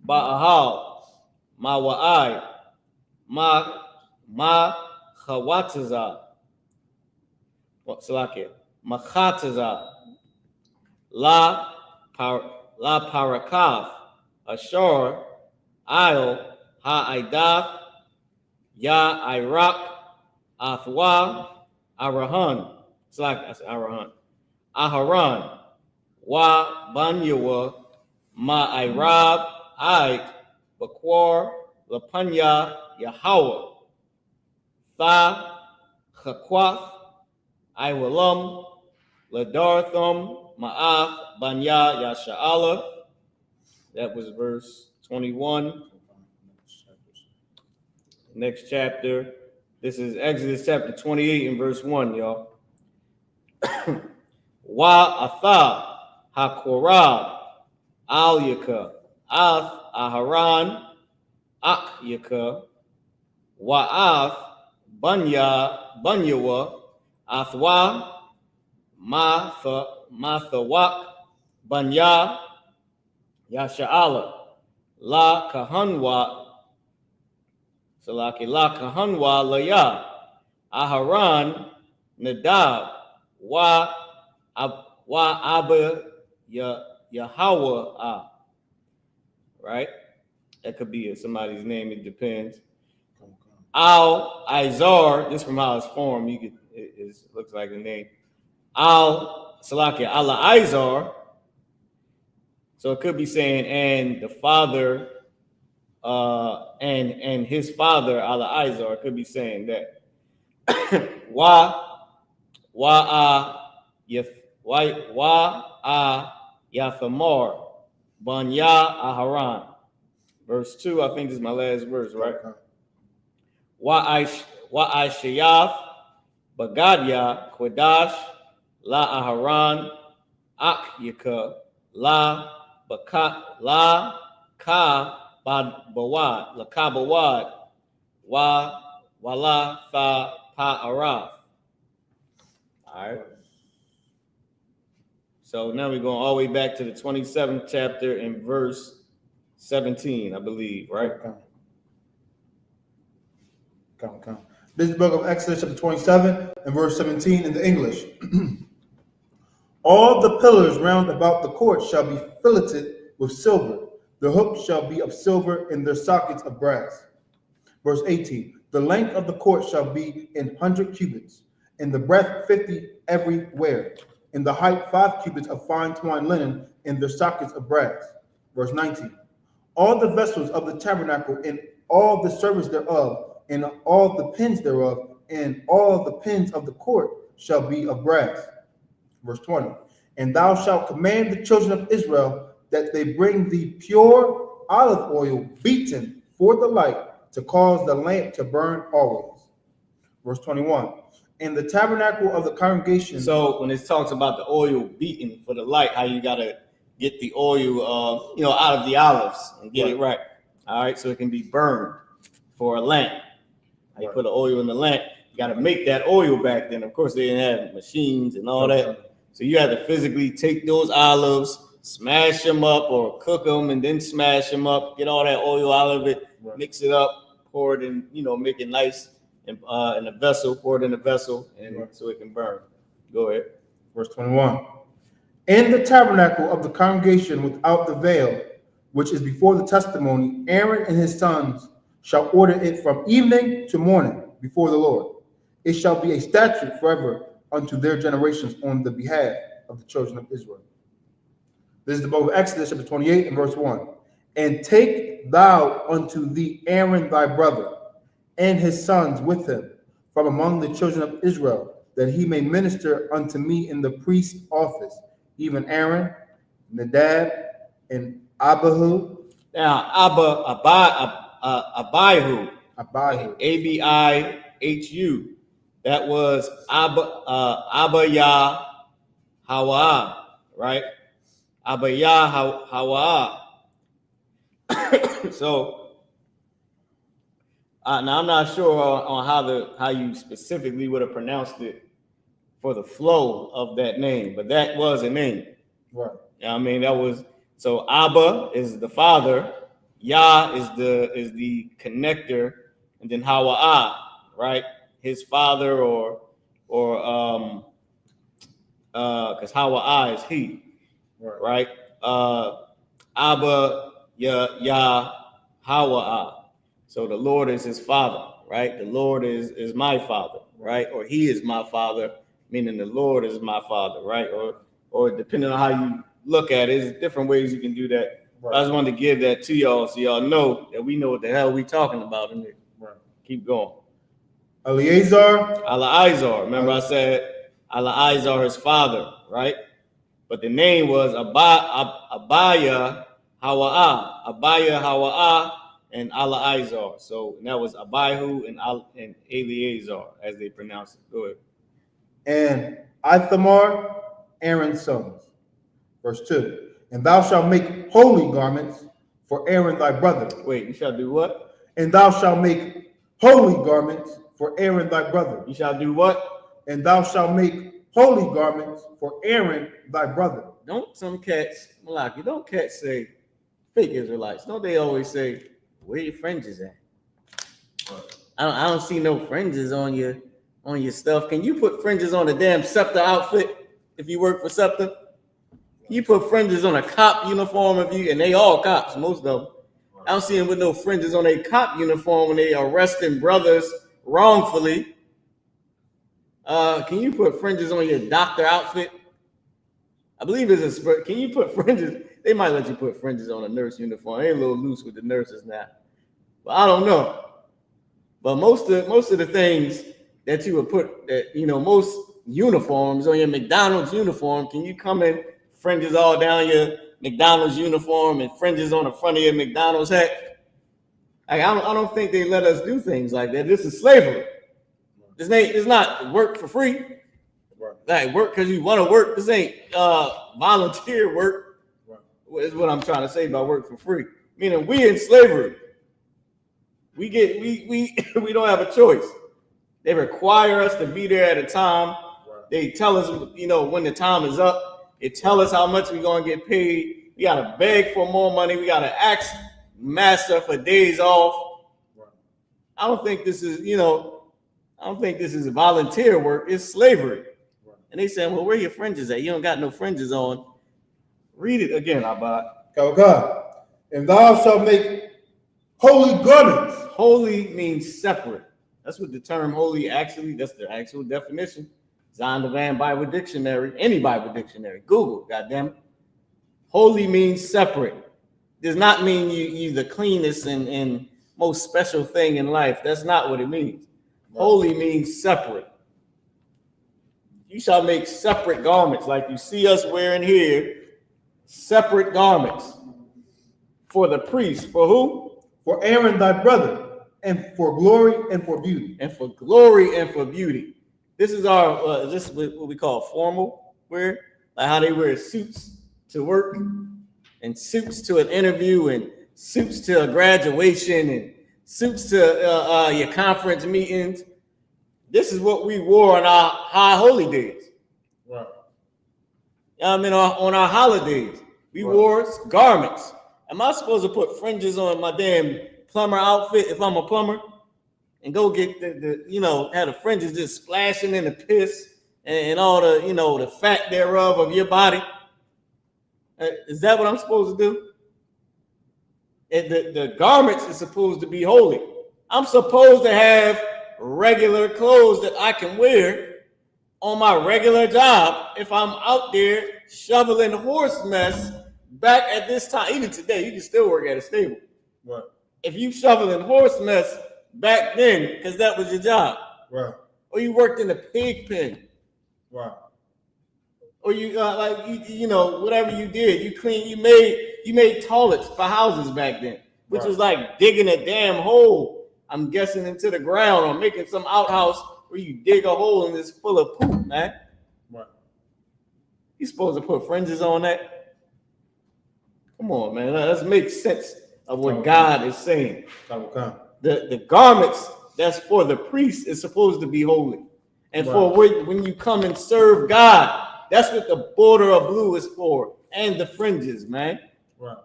Ba'ahal, Ma'wa'ai, Ma Chawataza, Machataza, La Parakath, Ashur, Io, Ha'idaf, Ya Iraq, Athwa, Arahan. It's like I said Arahan. Aharan, Wa Banyawa, Ma'irab, Ait, Bakwar, Lapanya, Yahawah, Tha, Chakwath, Iwalam, Ladartham, Ma'af, Banya, Yasha'ala. That was verse 21. Next chapter. This is Exodus chapter 28 and verse 1, y'all. Wa Atha, Hakorab, Al-Yaka, Ath, Aharan, Ak-Yaka, Wa'ath, Banyawa, Athwa, Mathawak, Banya, Yasha'ala, La Kahanwa, Salaki, La Kahanwa, Laya, Aharan, Nadab, Wa Abba, YAHAWAH, right? That could be somebody's name, it depends. Al-Izar, this from how it's formed, you could, it looks like a name. Al-Salaki, Allah-Izar. So it could be saying, and the father, and his father, Allah-Izar, it could be saying that. Yathamar, Banya Aharan. Verse 2, I think this is my last verse, right? Wa'ishayaf, Bagadya, Quadash, La Aharan, Ak-Yaka, La Ka Bawad, La Ka Bawad, Wala Tha Pa'araf. All right. So now we're going all the way back to the 27th chapter in verse 17, I believe, right? Count. This is the book of Exodus chapter 27 and verse 17 in the English. All the pillars round about the court shall be filleted with silver. The hooks shall be of silver and their sockets of brass. Verse 18. The length of the court shall be 100 cubits, and the breadth 50 everywhere, and the height 5 cubits of fine twined linen, and their sockets of brass. Verse 19. All the vessels of the tabernacle, and all the service thereof, and all the pins thereof, and all the pins of the court shall be of brass. Verse 20. And thou shalt command the children of Israel that they bring thee pure olive oil beaten for the light, to cause the lamp to burn always. Verse 21. In the tabernacle of the congregation. So when it talks about the oil beaten for the light, how you gotta get the oil, out of the olives and get it right. All right, so it can be burned for a lamp. How you put the oil in the lamp, you gotta make that oil back then. Of course, they didn't have machines and all that, so you had to physically take those olives, smash them up, or cook them and then smash them up, get all that oil out of it, mix it up, pour it in, make it nice in a vessel, pour it in a vessel, and so it can burn. Go ahead. Verse 21. In the tabernacle of the congregation without the veil, which is before the testimony, Aaron and his sons shall order it from evening to morning before the Lord. It shall be a statute forever unto their generations on the behalf of the children of Israel. This is the book of Exodus chapter 28 and verse 1. And take thou unto thee Aaron thy brother, and his sons with him, from among the children of Israel, that he may minister unto me in the priest's office, even Aaron, Nadab, and Abihu. Now, Abihu, Abihu, that was Abba YAHAWAH, right? Abba YAHAWAH. So now I'm not sure on how you specifically would have pronounced it for the flow of that name, but that was a name. Right. I mean, that was so. Abba is the father, Yah is the connector, and then Hawa'ah, right? His father, or because Hawa'ah is he, right? Abba Yahawah. So the Lord is his father, right? The Lord is my father, right? Or he is my father, meaning the Lord is my father, right? Or depending on how you look at it, there's different ways you can do that. Right. I just wanted to give that to y'all so y'all know that we know what the hell we talking about in it. Right. Keep going. Eleazar. Remember I said Eleazar his father, right? But the name was Abaya Hawa'ah, and Eleazar. So that was Abihu and Eleazar, as they pronounce it. Go ahead. And Ithamar, Aaron's sons. Verse 2. And thou shalt make holy garments for Aaron thy brother. Wait, you shall do what? And thou shalt make holy garments for Aaron thy brother. You shall do what? And thou shalt make holy garments for Aaron thy brother. Don't some cats, Malaki, don't cats say fake Israelites. Don't they always say, where your fringes at? I don't see no fringes on your stuff. Can you put fringes on a damn scepter outfit if you work for scepter? You put fringes on a cop uniform and they all cops, most of them. I don't see them with no fringes on a cop uniform when they arresting brothers wrongfully. Can you put fringes on your doctor outfit? I believe it's a. Can you put fringes? They might let you put fringes on a nurse uniform. They a little loose with the nurses now, but I don't know. But most of the things that you would put, that most uniforms on your McDonald's uniform, can you come in fringes all down your McDonald's uniform and fringes on the front of your McDonald's hat? I don't think they let us do things like that. This is slavery. It's not work for free. Like work because you want to work. This ain't volunteer work. Is what I'm trying to say about work for free. Meaning we in slavery. We don't have a choice. They require us to be there at a time. They tell us, when the time is up. They tell us how much we're gonna get paid. We gotta beg for more money. We gotta ask master for days off. I don't think this is, volunteer work. It's slavery. And they saying, well, where your fringes at? You don't got no fringes on. Read it again, Abba. God. And thou shalt make holy garments. Holy means separate. That's what the term holy that's the actual definition. Zion Divine Bible Dictionary, any Bible dictionary. Google, goddamn it. Holy means separate. Does not mean you the cleanest and most special thing in life. That's not what it means. Holy means separate. You shall make separate garments like you see us wearing here. Separate garments for the priest. For who? For Aaron thy brother, and for glory and for beauty. And for glory and for beauty. This is our this is what we call formal wear, like how they wear suits to work, and suits to an interview, and suits to a graduation, and suits to your conference meetings. This is what we wore on our high holy days. Right. On our holidays, we wore garments. Am I supposed to put fringes on my damn plumber outfit if I'm a plumber? And go get have the fringes just splashing in the piss and all the, the fat thereof of your body? Is that what I'm supposed to do? And the garments is supposed to be holy. I'm supposed to have regular clothes that I can wear on my regular job if I'm out there shoveling horse mess back at this time. Even today, you can still work at a stable. Right. If you shoveling horse mess back then, because that was your job. Right. Or you worked in a pig pen. Right. Or you whatever you did, you made toilets for houses back then, which was like digging a damn hole, I'm guessing, into the ground, or making some outhouse where you dig a hole and it's full of poop, man. Right. You supposed to put fringes on that? Come on, man. Let's make sense of what God is saying. Okay. The garments that's for the priest is supposed to be holy. And for when you come and serve God, that's what the border of blue is for. And the fringes, man. Right.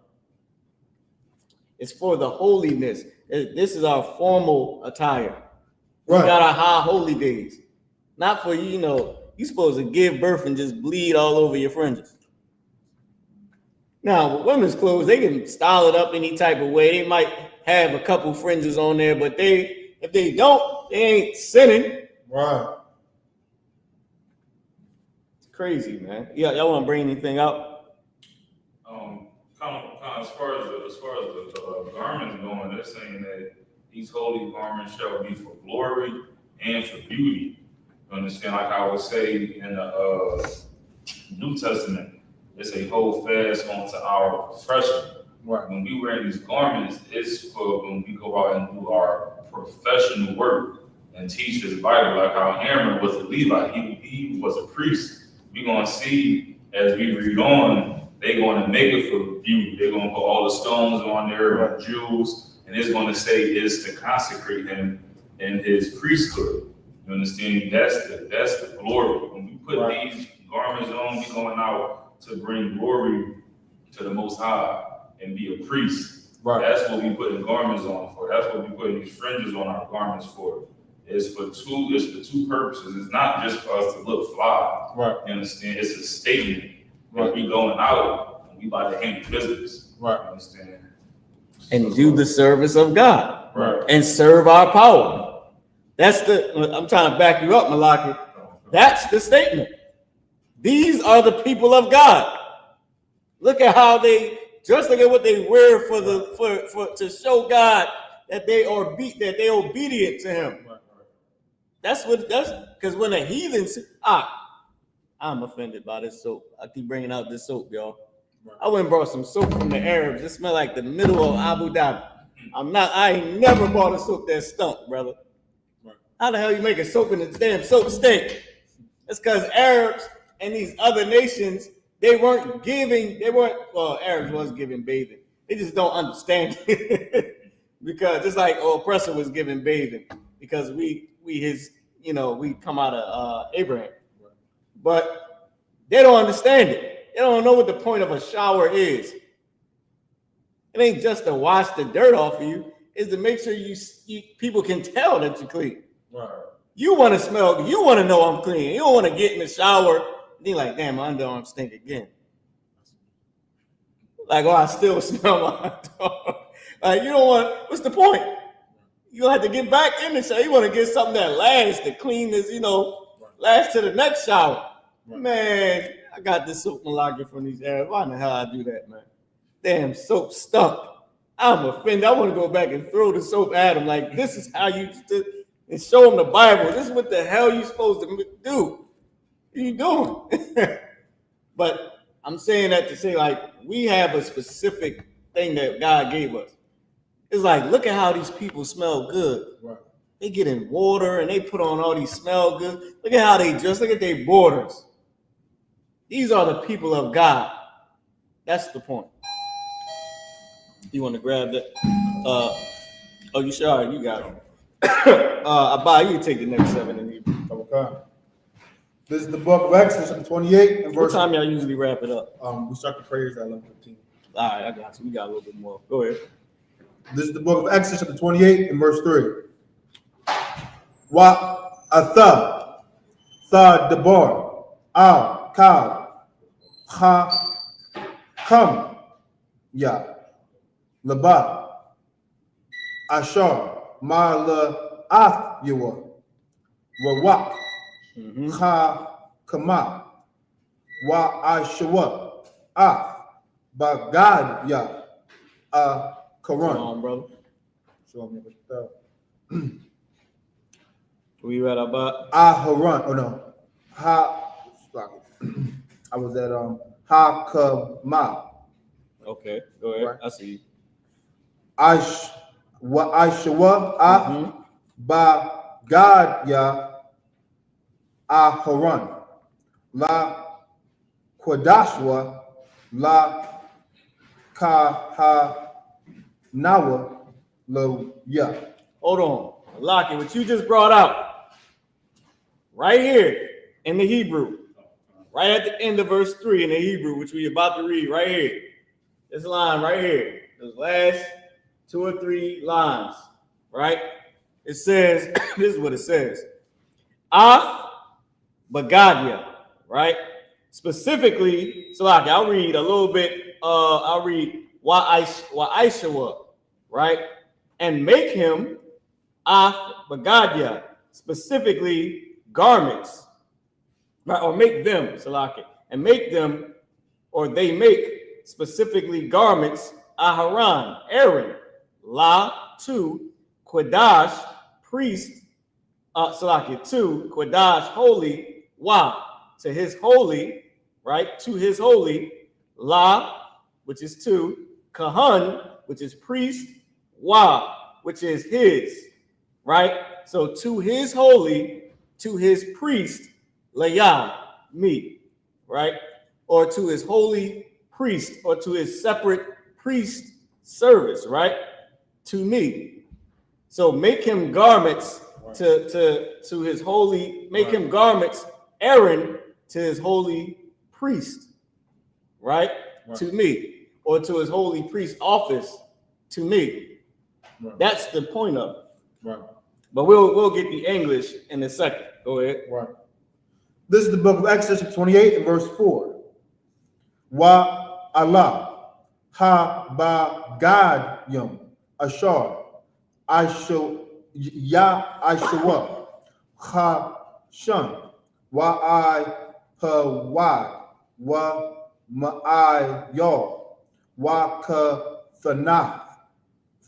It's for the holiness. This is our formal attire. We Right. got our high holy days. Not for, you're supposed to give birth and just bleed all over your fringes. Now, with women's clothes, they can style it up any type of way. They might have a couple fringes on there, but if they don't, they ain't sinning. Right. It's crazy, man. Yeah, y'all want to bring anything up? Kind of as far as the garments going, they're saying that these holy garments shall be for glory and for beauty. You understand? Like I would say in the New Testament, they say hold fast onto our profession. Right. When we wear these garments, it's for when we go out and do our professional work and teach this Bible. Like how Aaron was a Levite, he was a priest. We're gonna see as we read on, they're going to make it for beauty. They're going to put all the stones on there, jewels, and it's going to say it's to consecrate him in his priesthood. You understand? That's the glory. When we put these garments on, we're going out to bring glory to the Most High and be a priest. Right. That's what we put in garments on for. That's what we put these fringes on our garments for. It's for two purposes. It's not just for us to look fly. Right. You understand? It's a statement. Right. We going out and we about to handle business. Right. You understand? And do the service of God. Right. And serve our power. I'm trying to back you up, Malaki. That's the statement. These are the people of God. Look at how look at what they wear for to show God that they are obedient to him. Right. That's because when a heathen I'm offended by this soap. I keep bringing out this soap, y'all. Right. I went and brought some soap from the Arabs. It smelled like the middle of Abu Dhabi. I ain't never bought a soap that stunk, brother. Right. How the hell you make a soap and the damn soap stink? It's because Arabs and these other nations, Arabs was giving bathing. They just don't understand it. Because just like oppressor was giving bathing. Because we come out of Abraham. But they don't understand it. They don't know what the point of a shower is. It ain't just to wash the dirt off of you. It's to make sure people can tell that you're clean. Right. You want to smell. You want to know I'm clean. You don't want to get in the shower and be like, damn, my underarms stink again. Like, I still smell my underarm. Like, you don't want. What's the point? You have to get back in the shower. You want to get something that lasts, to clean this, last to the next shower. Right. Man, I got this soap Malaki from these Arabs. Why in the hell I do that, man? Damn soap stunk. I'm offended. I want to go back and throw the soap at them. Like, this is how you and show them the Bible. This is what the hell you supposed to do. What are you doing? But I'm saying that to say, like, we have a specific thing that God gave us. It's like, look at how these people smell good. Right. They get in water and they put on all these smell good. Look at how they dress. Look at their borders. These are the people of God. That's the point. You want to grab that? You sure? All right, you got it. Abba, you can take the next 7 and you. Okay. This is the book of Exodus, 28 and verse. What time y'all usually wrap it up? We start the prayers at 11:15. All right, I got you. We got a little bit more. Go ahead. This is the book of Exodus, chapter 28 and verse 3. YAHAWAH, Debar, Al-Kal, Come, Ya, Laba, Ashar, Ma'ala-Ath-Yawa, Rawak, Kama, YAHUSHUA, Bagad, Ya, Quran. Come on, brother. Show me what the Where you at about? Aharon. Oh no. I was at Hakama. Okay, go ahead. Right. I see you. I.S.U.P.K. Bagad Ya Aharon. La Qadashwa La Nawa lo ya. Hold on. Lockie, what you just brought out, right here in the Hebrew, right at the end of verse 3 in the Hebrew, which we're about to read right here. This line right here, those last 2 or 3 lines, right? It says, this is what it says. Bagadia, right? Specifically, so I'll read a little bit, I'll read YAHUSHUA, right? And make him Bagadia, specifically garments, right? Or make them, Salaki, and make them, or they make specifically garments, Aharon, Aaron, La, to Quadash, priest, Salaki, to Quadash, holy, Wa, to his holy, right? To his holy, La, which is to, Kahan, which is priest, Wa, which is his, right? So to his holy, to his priest, Layah, me, right? Or to his holy priest, or to his separate priest service, right? To me. So make him garments to his holy, make him garments, Aaron, to his holy priest, right? To me, or to his holy priest office, to me. That's the point of it. Right. But we'll get the English in a second. Go ahead. Right. This is the book of Exodus 28 and verse 4. Wa Allah ha ba God yum ashar I.S.U.P.K ha shun Y.I.P.Y wa ma'ayo wa ka thanath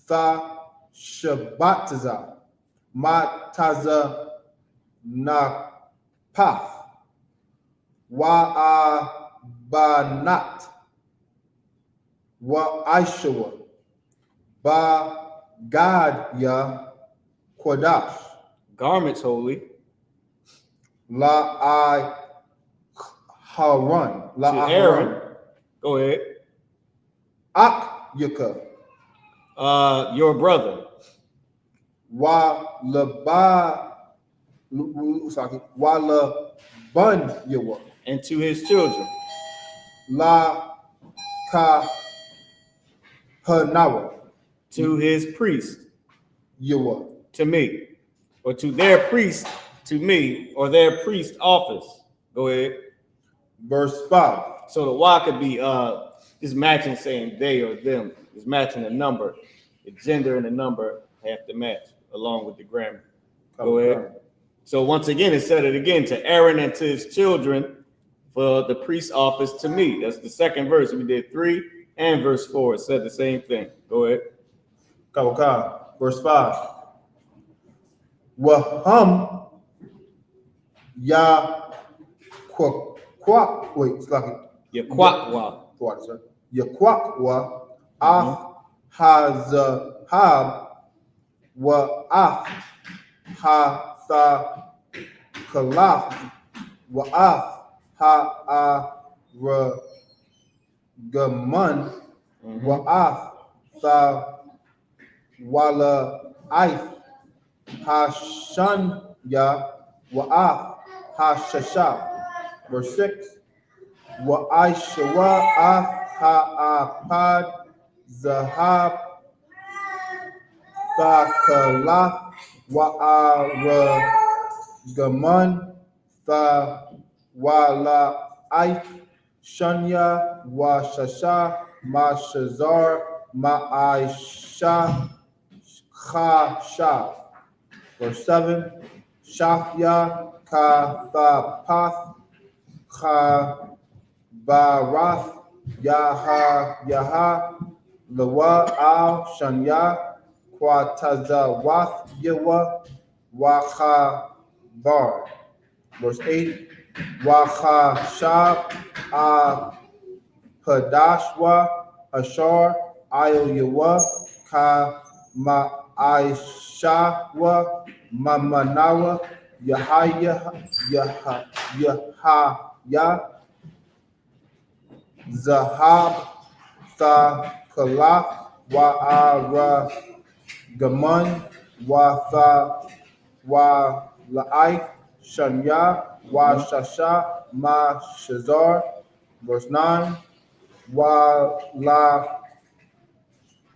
tha Shabbataza Mataza Napath Wa'abanat Wa'ishua Ba God Ya Quadash Garments holy. La I Haran La To I Aaron. Go ahead. Ak-Yuka Your brother. Wa Laban Yawa And to his children. La Ka Hanawa To his priest. Yawa. To me. Or to their priest, to me, or their priest office. Go ahead. Verse 5. So the Y could be just matching, saying they or them. It's matching the number. The gender and the number have to match along with the grammar. Go ahead. So once again, it said it again to Aaron and to his children for the priest office to me. That's the second verse. We did 3 and verse 4. It said the same thing. Go ahead. Verse 5. Waham Ya Kwak. Wait, it's like YAHUAH. Yaquakwa Af Hazahab Wa Af Ha Kalaf Wa Af Ha Gaman Wa Af Wala If Hashanya Wa'af Hashasha. Verse 6. Wa'ishwa Af Ha'apad Zahab Thakalaf Wa'aragaman Thawala If Shanya Washasha Mashazar Ma'aisha Khasha. Verse 7. Shafya Kathapath Barath Yaha Lawa Al Shanya Kwatazawath Yewa Waha Bar. Verse 8. Waha Shab Padashwa Ashar Iowa Ka Ma'aishawa Mamanawa Yahaya Zahab Kalath, Wa Gaman, Wa La'ai, Shanya, Wa Shasha, Ma Shazar. Verse 9. Wa La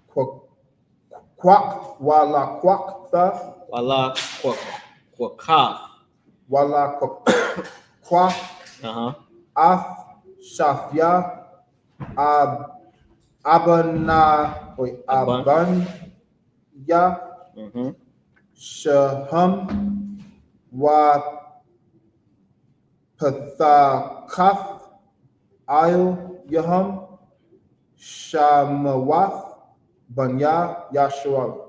Kwak, Wa La Kwak, Wala Kwakaf. Wa La Kwak, Af Shafya, Abanya, Shaham, Wa Pathakath, Yaham, Shamawath, Banya, YAHUSHUA.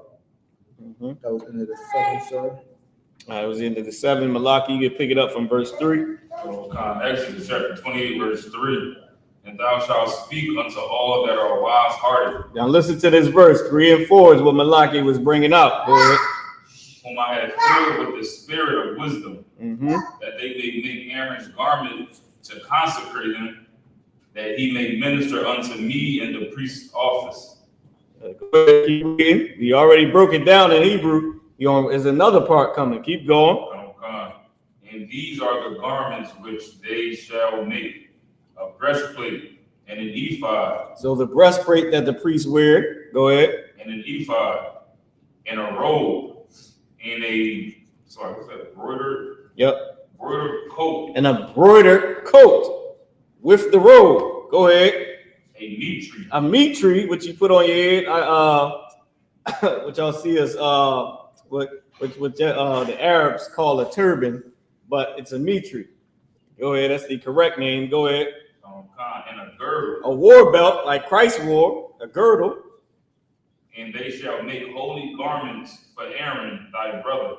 That was into the 7, sir. All right, it was into the 7. Malaki, you can pick it up from verse 3. So, Exodus chapter 28, verse 3. And thou shalt speak unto all that are wise-hearted. Now listen to this verse. 3 and 4 is what Malaki was bringing up. Go ahead. Whom I have filled with the spirit of wisdom, that they may make Aaron's garment to consecrate him, that he may minister unto me in the priest's office. Go ahead, keep reading. We already broke it down in Hebrew. There's another part coming. Keep going. And these are the garments which they shall make: a breastplate and an ephod. So the breastplate that the priest wear. Go ahead. And an ephod and a robe and embroidered. Yep. Embroidered coat. An embroidered coat with the robe. Go ahead. A meat tree. A meat tree, which you put on your head. Which y'all see as what the Arabs call a turban, but it's a meat tree. Go ahead. That's the correct name. Go ahead. And a girdle. A war belt like Christ wore. A girdle. And they shall make holy garments for Aaron thy brother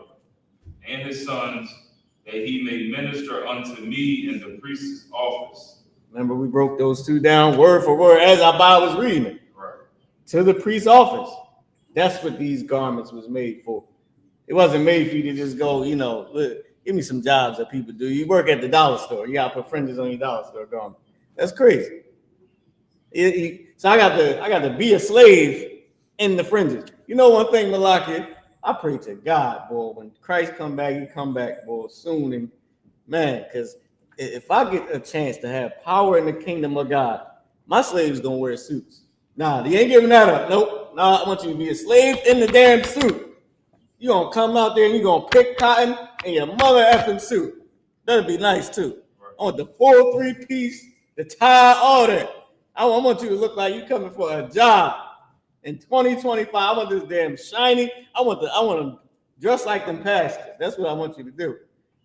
and his sons, that he may minister unto me in the priest's office. Remember, we broke those two down word for word as Abba was reading it. Right. To the priest's office. That's what these garments was made for. It wasn't made for you to just go, look, give me some jobs that people do. You work at the dollar store. You got to put fringes on your dollar store garment. That's crazy. So I got to be a slave in the fringes. You know one thing, Malaki, I pray to God, boy, when Christ come back, he come back, boy, soon. And man, because if I get a chance to have power in the kingdom of God, my slaves gonna wear suits. Nah, they ain't giving that up. Nope. Nah, I want you to be a slave in the damn suit. You gonna come out there and you gonna pick cotton in your mother effing suit. That'd be nice too. I want the full 3-piece, the tie, all that. I want you to look like you coming for a job. In 2025, I want this damn shiny. I want to dress like them pastors. That's what I want you to do.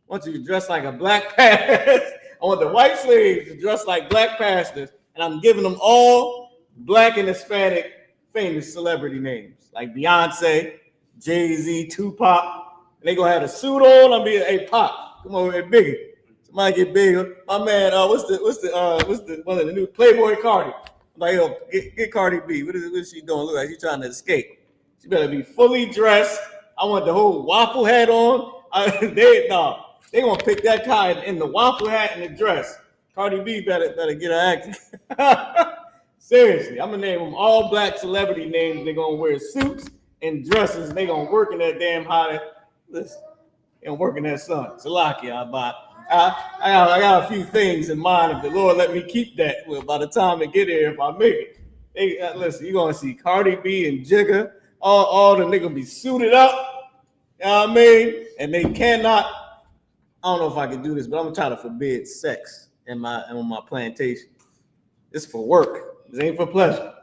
I want you to dress like a black pastor. I want the white slaves to dress like black pastors, and I'm giving them all black and Hispanic famous celebrity names like Beyonce, Jay-Z, Tupac. And they gonna have a suit on. I'm being, hey, Pop, come over here, Biggie. Somebody get bigger. My man, what's the one of the new Playboy Cardi? I'm like, yo, get Cardi B. What is she doing? Look like she's trying to escape. She better be fully dressed. I want the whole waffle hat on. They gonna pick that kind in the waffle hat and the dress. Cardi B better get her act. Seriously, I'm gonna name them all black celebrity names. They're gonna wear suits and dresses. And they gonna work in that damn hot. Listen, and work in that sun. Salakia, I got a few things in mind. If the Lord let me keep that, well, by the time I get here, if I make it, listen, you're gonna see Cardi B and Jigga, all the niggas be suited up. You know what I mean? And they cannot. I don't know if I can do this, but I'm gonna try to forbid sex on my plantation. It's for work. This ain't for pleasure.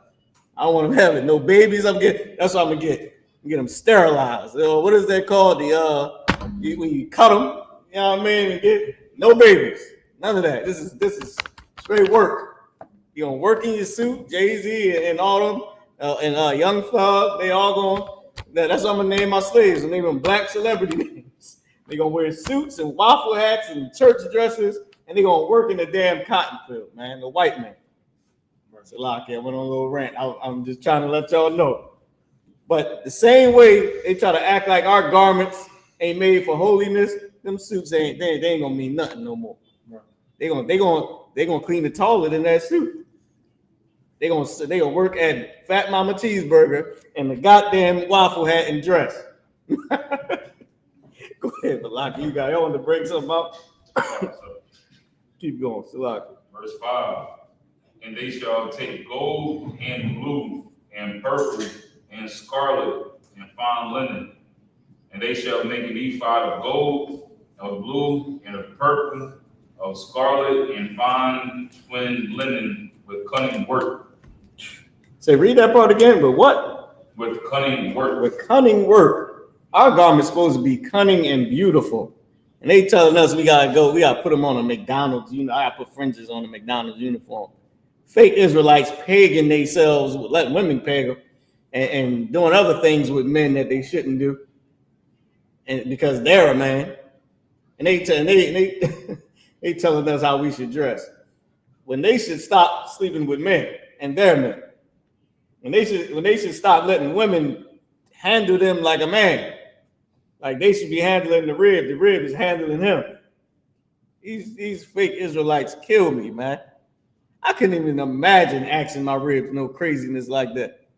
I don't want them having no babies. That's what I'm gonna get. Get them sterilized. What is that called? When you cut them. You know what I mean? And get no babies. None of that. This is straight work. You gonna work in your suit, Jay-Z and all them, and Young Thug, they all going. That's what I'm gonna name my slaves. I'm name them black celebrity names. They gonna wear suits and waffle hats and church dresses, and they gonna work in the damn cotton field, man. The white man. Salaki, I went on a little rant. I'm just trying to let y'all know. But the same way they try to act like our garments ain't made for holiness, them suits they ain't gonna mean nothing no more. Right. They gonna clean the toilet in that suit. They gonna work at Fat Mama Cheeseburger and the goddamn waffle hat and dress. Go ahead, Malaki. You want to bring something up? Keep going, Salaki. Verse 5. And they shall take gold and blue and purple and scarlet and fine linen, and they shall make an ephod of gold, of blue, and of purple, of scarlet and fine twined linen with cunning work. Say, read that part again. But what? With cunning work. With cunning work. Our garment's supposed to be cunning and beautiful. And they telling us we gotta put them on a McDonald's. I gotta put fringes on a McDonald's uniform. Fake Israelites pagan themselves, letting women peg them, and doing other things with men that they shouldn't do, and because they're a man, and they telling us how we should dress, when they should stop sleeping with men and their men, when they should stop letting women handle them like a man, like they should be handling the rib is handling him. These fake Israelites kill me, man. I couldn't even imagine asking my ribs no craziness like that.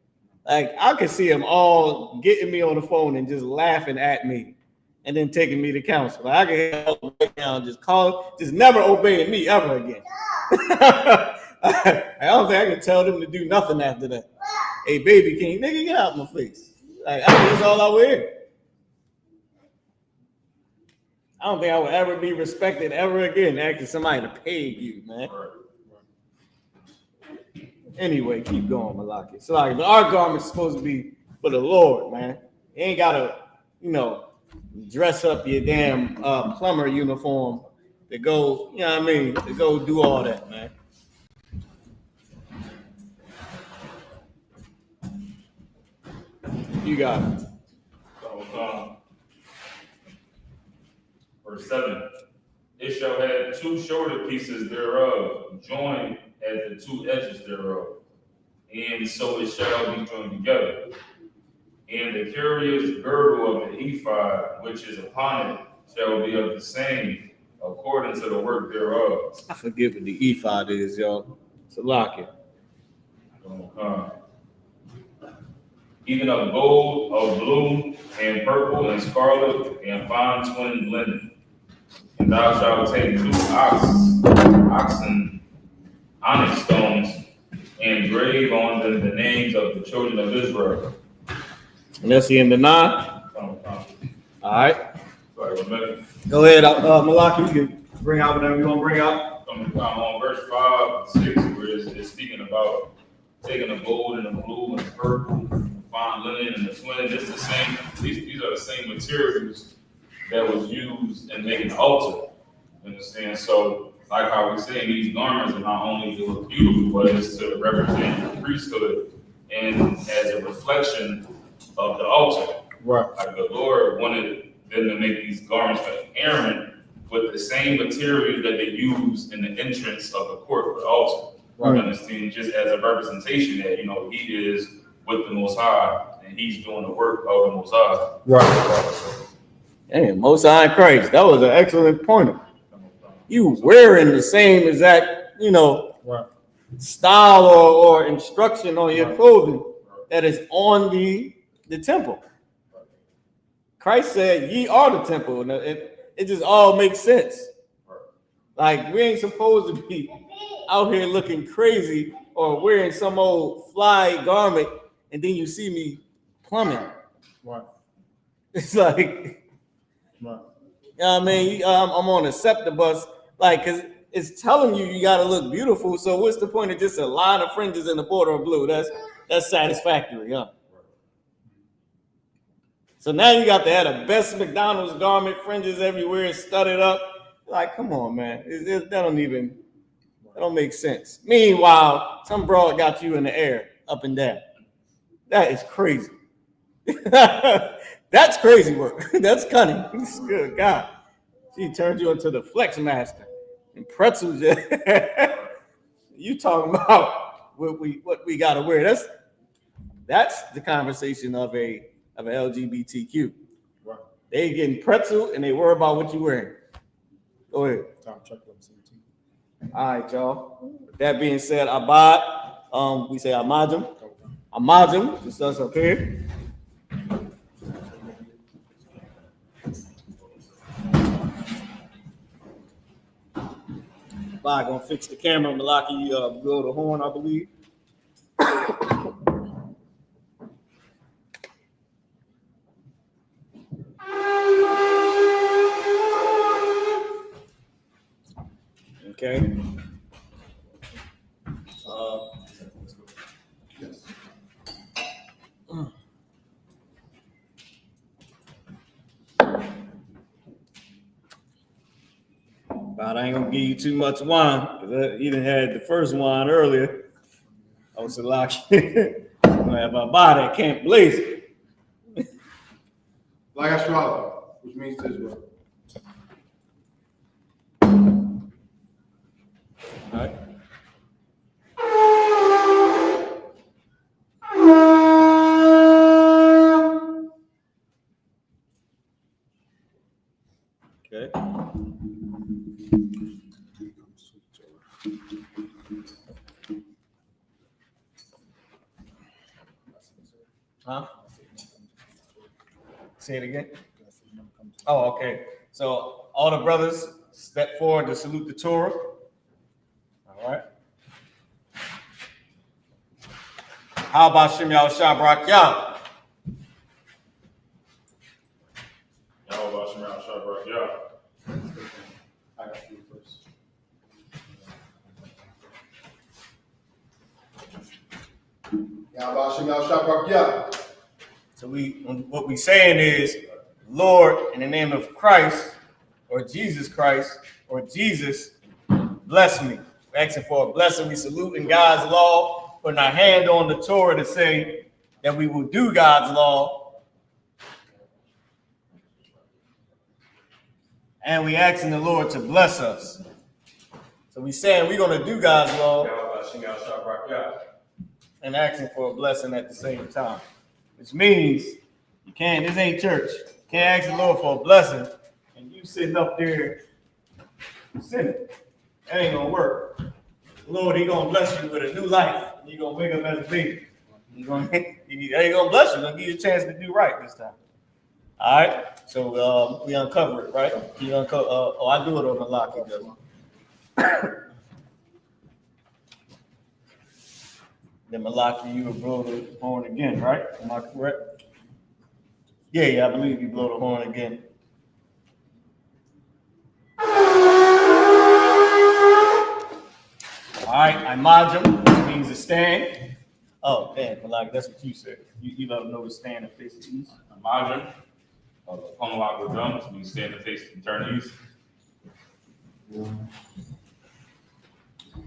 Like, I could see them all getting me on the phone and just laughing at me and then taking me to counsel. Like, I could hear them right now and just never obeying me ever again. I don't think I can tell them to do nothing after that. Hey, baby king, nigga, get out my face. Like, that's all I would hear. I don't think I would ever be respected ever again asking somebody to peg you, man. Anyway, keep going, Malaki. So like, our garment's supposed to be for the Lord, man. You ain't gotta, dress up your damn plumber uniform to go, to go do all that, man. You got it. So, verse 7. It shall have 2 shoulder pieces thereof, joined at the 2 edges thereof, and so it shall be joined together. And the carrier's girdle of the ephod, which is upon it, shall be of the same, according to the work thereof. I forget what the ephod is, y'all. It's a locket. Even of gold, of blue, and purple, and scarlet, and fine twined linen. And thou shalt take 2 oxen onyx stones, and grave on them the names of the children of Israel. And that's the end of 9. All right. Sorry, go ahead, Malaki. You can bring out whatever you want to bring out. On verse 5 and 6, where it's speaking about taking the gold and the blue and the purple, fine linen and the twin. It's the same. These are the same materials that was used in making the altar. Understand? So, like how we say, these garments are not only to look beautiful, but it's to represent the priesthood and as a reflection of the altar. Right. Like the Lord wanted them to make these garments for Aaron with the same materials that they used in the entrance of the court for the altar. Right. Understand? Just as a representation that, he is with the Most High and he's doing the work of the Most High. Right. Damn, Most High in Christ. That was an excellent pointer. You wearing the same exact, right. style or instruction on your clothing that is on the temple. Christ said, ye are the temple. And it just all makes sense. Like, we ain't supposed to be out here looking crazy or wearing some old fly garment and then you see me plumbing. Right. It's like, right. You know what I mean? I'm on a SEPTA bus, like, because it's telling you got to look beautiful. So what's the point of just a line of fringes in the border of blue? That's satisfactory, huh? So now you got to have the best McDonald's garment, fringes everywhere, studded up. Like, come on, man. That don't make sense. Meanwhile, some broad got you in the air, up and down. That is crazy. That's crazy work. That's cunning. Good God. She turned you into the flex master and pretzels. You talking about what we got to wear. That's the conversation of an LGBTQ. Right. They getting pretzel and they worry about what you wearing. Go ahead. All right, y'all. With that being said, abad, We say Amajim. Amajim, just us up here. Bye, gonna fix the camera. Malaki, blow the horn, I believe. Okay. But I ain't gonna give you too much wine because he done had the first wine earlier. I was lucky. I'm gonna have my body, I can't blaze it. Like astrology, which means to Israel. All right. Okay. Huh? Say it again. Oh, okay. So all the brothers step forward to salute the Torah. All right. How about Shem Yahushua Barak Yah? YAHAWASHI Yahushua Barak Yah. I got you first. Yahavashim Yahushuah. So what we saying is, Lord, in the name of Christ, or Jesus Christ, or Jesus, bless me. We're asking for a blessing. We salute in God's law, putting our hand on the Torah to say that we will do God's law. And we asking the Lord to bless us. So we saying we're going to do God's law and asking for a blessing at the same time. Which means you can't, this ain't church. You can't ask the Lord for a blessing and you sitting up there sinning. That ain't gonna work. Lord, he gonna bless you with a new life. You gonna wake up as a baby. He ain't gonna bless you. Gonna give you a chance to do right this time. All right. So we uncover it, right? You uncover. I do it on the lock. He does. Then Malaki, you will blow the horn again, right? Am I correct? Yeah, I believe you blow the horn again. All right, Imajim means to stand. Oh, damn, Malaki, that's what you said. You let them know to stand and face the east. Imajim, Punalak with drums, means stand and face and turn east. I'm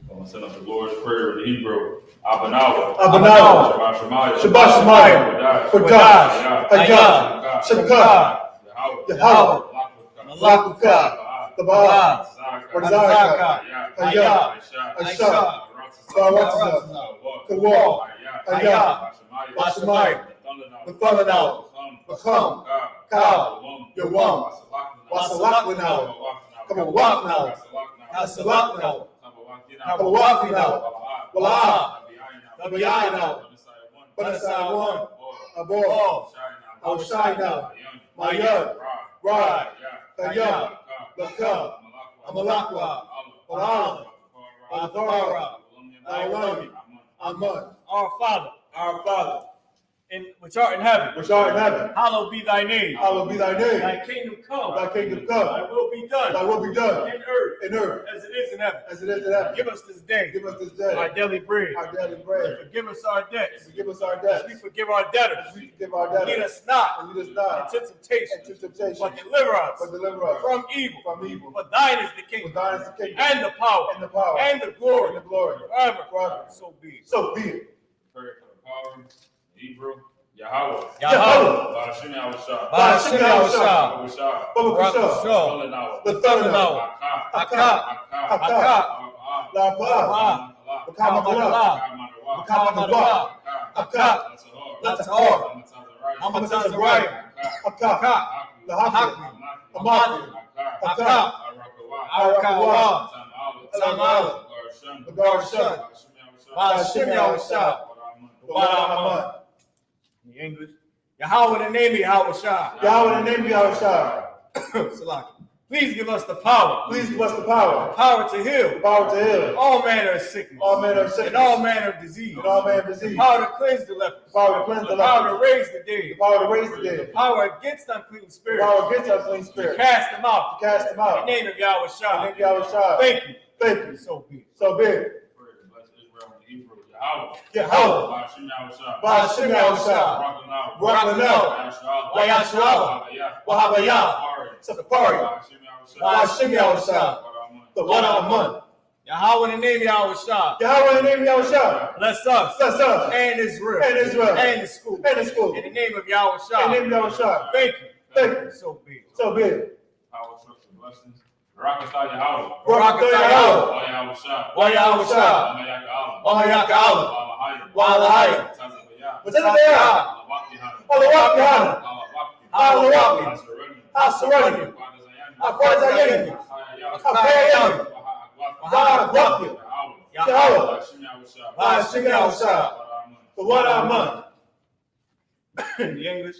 gonna set up the Lord's Prayer in Hebrew. Abanawa. Shabbat Shemayim. Kodash. Hayah. Shemka. Yahawah. Malakuka. Tabah. Zaka. Hayah. I.S.U.P.K. Kawal. Hayah. Washamayim. Nathalanao. Bakam. Kal. Yawam. Wasalakwanao. Come on, walk now. Wasalak now. Hawafi now. Wala. WI now. Banasai one. Abor. Al-Shai now. Mayad. Rod. Kayam. Lakam. Amalakwa. Walala. Al-Thara. Al-Lami. Aman. Our Father, which art in heaven, hallowed be thy name. Thy kingdom come. Thy will be done. In earth. As it is in heaven. Give us this day. Our daily bread. Forgive us our debts. As we forgive our debtors. Lead us not into temptation. But deliver us from evil. For thine is the kingdom. And the power. And the glory. Forever. So be it. Pray for the power. Hebrew. YAHAWAH. YAHAWAH. Ba'ashem Yahushua. YAHAWAH. In the English. Yahweh in the name of Yahushua. Yahweh in the name of Yahushua. Salaki. Please give us the power. Please give us the power. Power to heal. Power to heal. All manner of sickness. All manner of sickness. And all manner of disease. And all manner of disease. Power to cleanse the lepers. Power to cleanse the Power to lepers. raise the dead. The power to raise the dead. Power against unclean spirits. Power against unclean To spirits. cast them out. To cast them out. In the name of In the Yahushua. name of Yahushua. Thank you. Thank you. So be it. So big. Bless Israel and Hebrew. Yahawah. Yahweh. Ba'ashem Yahushua. Ba'ashem Yahushua. Rakhanah. Rakhanah. YASHUA. YAHAWAH. SICARII. Ba'ashem Yahushua. Ba'ashem Yahushua. The one of a month. Yahweh in the name of Yahushua. Yahweh in the name of Yahushua. Bless us. Bless us. And Israel. And Israel. And the school. And the school. In the name of In the Yahushua. name of Yahushua. Thank you. Thank you. So be it. So big. Power, trust, and blessings. Rakhanah Yahawah. Barakatah Yahweh. YAHUSHA. YAHUSHA. YAHUAH. YAHAWAH. What's YAHANNA. I.O.C.K. ISRAELITES. YAHUAH. Yahweh. Ba'ashem Yahushua. The one of a month. In the English.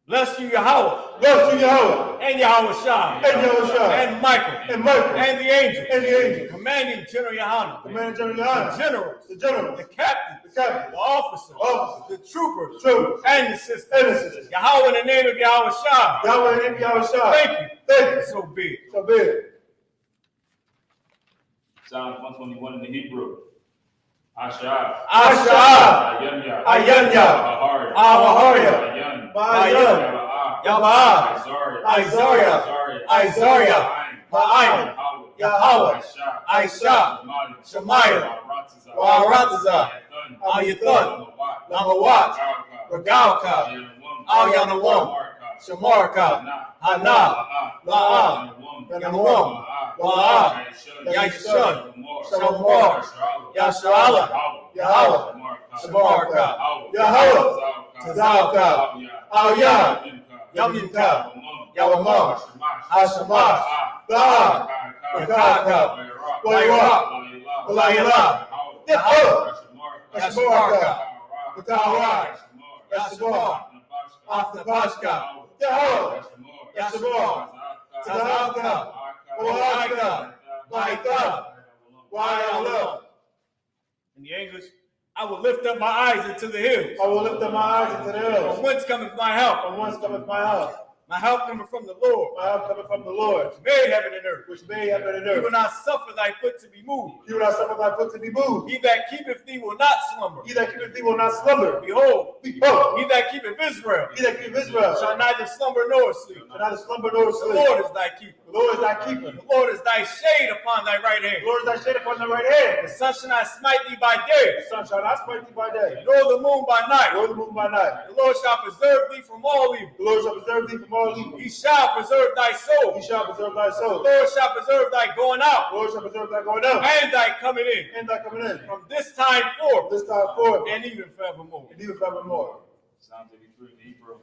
Bless you, Yahweh. Bless you, Yahweh. And Yahushua. And Yahushua. And Michael. And Michael. And the angels. And the angels. Commanding General Yahanna. Commander General The Yahanna. generals. The generals. The captains. The captains. The officers. Officers. The troopers. Troopers. And the sisters. And the sisters. Yahweh in the name of Yahushua. Yahweh in the name of Yahushua. Thank you. Thank you. So be it. So big. Psalm 121 in the Hebrew. Asha. Asha. Ayanya. Ayanya. Ahari. Ahari. Bayan. Bayan. Yahawah. Isaiah. Isaiah. Ma'ayin. Yahweh. I.S.U.P.K. Shemaiah. Waratazah. Ayuthun. Namawat. Regalka. Al-Yanawam. Shamarka. Hana. La'am. Yanawam. Wa'ah. Yashun. Shamar. Yashuala. Yahweh. Shamarka. Yahweh. Tazalka. Al-Yah. Yamimka. Yawamah. Hashamash. Ba'ah. Yakaka. Wayra. Walayla. Yahweh. Yashmarka. Yahawah. Yashua. Afnapashka. Yahweh. Yashua. Tazalka. Waika. Waika. Wayala. In the English, I will lift up my eyes into the hills. I will lift up my eyes into the From hills. whence cometh my help? From whence cometh my help? My help cometh from the Lord, My help cometh from the Lord, which made heaven and earth. which made heaven and He will earth. not suffer thy foot to be moved. He will not suffer thy foot to be moved. He that keepeth thee will not slumber. He that keepeth thee will not slumber. Behold, Behold, he that keepeth Israel he that keepeth Israel shall neither slumber nor sleep. shall neither slumber nor The sleep. Lord is thy keeper. The Lord is thy keeper. The Lord is thy shade upon thy right The hand. Lord is thy shade upon thy right hand. The sun shall not smite thee by day, The sun shall not smite thee by day, nor the moon by night. nor the moon by night. The Lord shall preserve thee from all evil. The Lord shall preserve thee from all evil. He shall preserve thy soul. He shall preserve thy The soul. Lord shall preserve thy going The out Lord shall preserve thy going out and thy coming in and thy coming in. from this time forth This time forth and even forevermore. and even forevermore. Psalm 83 in the Hebrew.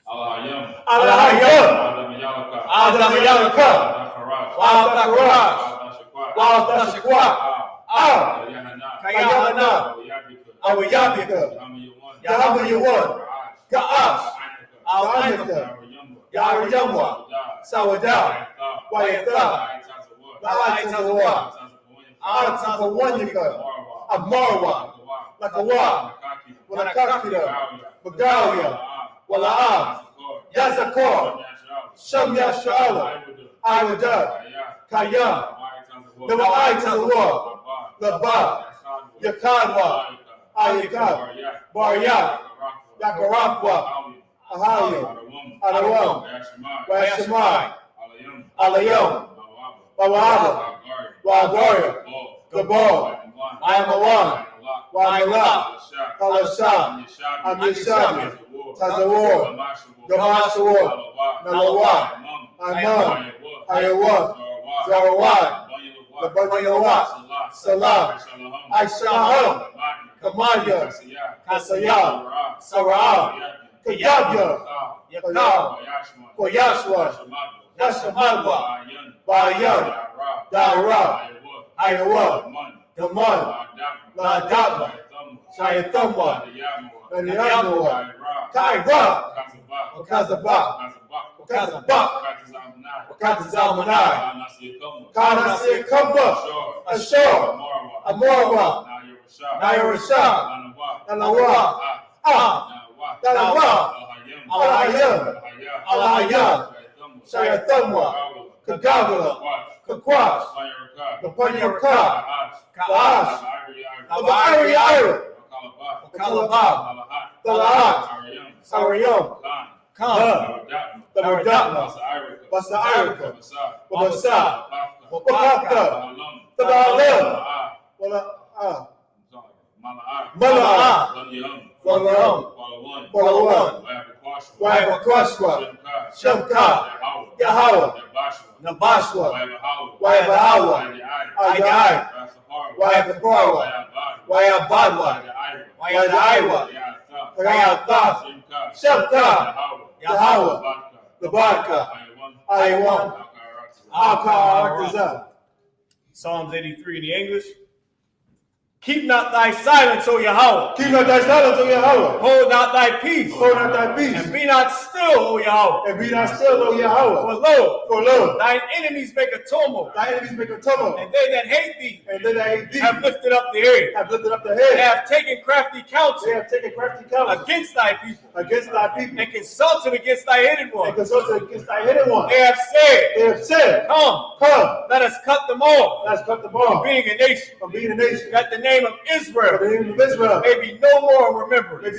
Allahayam. Allahayam. Adam Adam Yalaka. Yalaka. Akharaj. Wa'al-Takaraj. Wa'al-Tashakwa. Ah. Yahanna. Kayahana. Awiyabika. Yahawan. Ka'ash. Al-Aimaka. Yariyamwa. Sawada. Wayatha. La'aitazawa. Al-Tazawanyika. Amarwa. Lakawa. Wanakakira. Bagalia. Wala'am. Yazakor. Sham Yashuala. Iwada. Kayam. Nawa'aitazawa. Laba. Yakadwa. Ayakab. Baryak. Yakarafwa. Ahaya. Adawam. Washemai. Alayam. Bawaba. Wagaria. Gabor. Iamawan. Wa'ala. Kalasha. Amishami. Tazawar. Gamashawar. Nalawa. Amam. Ayawa. Zarawat. Labanyawa. Salam. Aishalam. Kamanya. Kasaya. Sarah. Kayabya. Yakab. Koyashwa. Yashamadwa. Bayan. Dara. Iowa. Kamana, La Dama, Shayathamwa, Nadiyamoa, Kaira, Okazabak, Okazabak, Kanasi Kumba, Ashur, Amorwa, Nairashah, Nalawa, Nalawa, Alahayam, Shayathamwa, Kagavila, Kakwash, Kapanyaka, Kaash, Ira, Kalabab, Talahat, Sarayam, Khan, Tamadama, Basta Irika, Babasa, Babaka, Tabalam, Mala'a, Walawan, Wayabakwashwa, Shemka, Yahawah, Nabashwa, Wayabahawa, Ayai, Wayababarwa, Wayabadwa, Wayadaiwa, Wayatha, Shemka, Yahawah, Nabaka, I.O.C.K, Akarakazah. Psalms 83 in the English. Keep not thy silence, O Yahawah. Keep not thy silence, O Yahawah. Hold not thy peace. Hold not thy peace. And be not still, O Yahawah. And be not still, O Yahawah. For lo, thine enemies make a tumult. Thy enemies make a tumult. And they that hate thee, have lifted up the head. They have taken crafty counsel. Against thy people. And consulted against thy hidden one. They have said, Come, let us cut them off. From being a nation. That the name of Israel may be no more remembered. But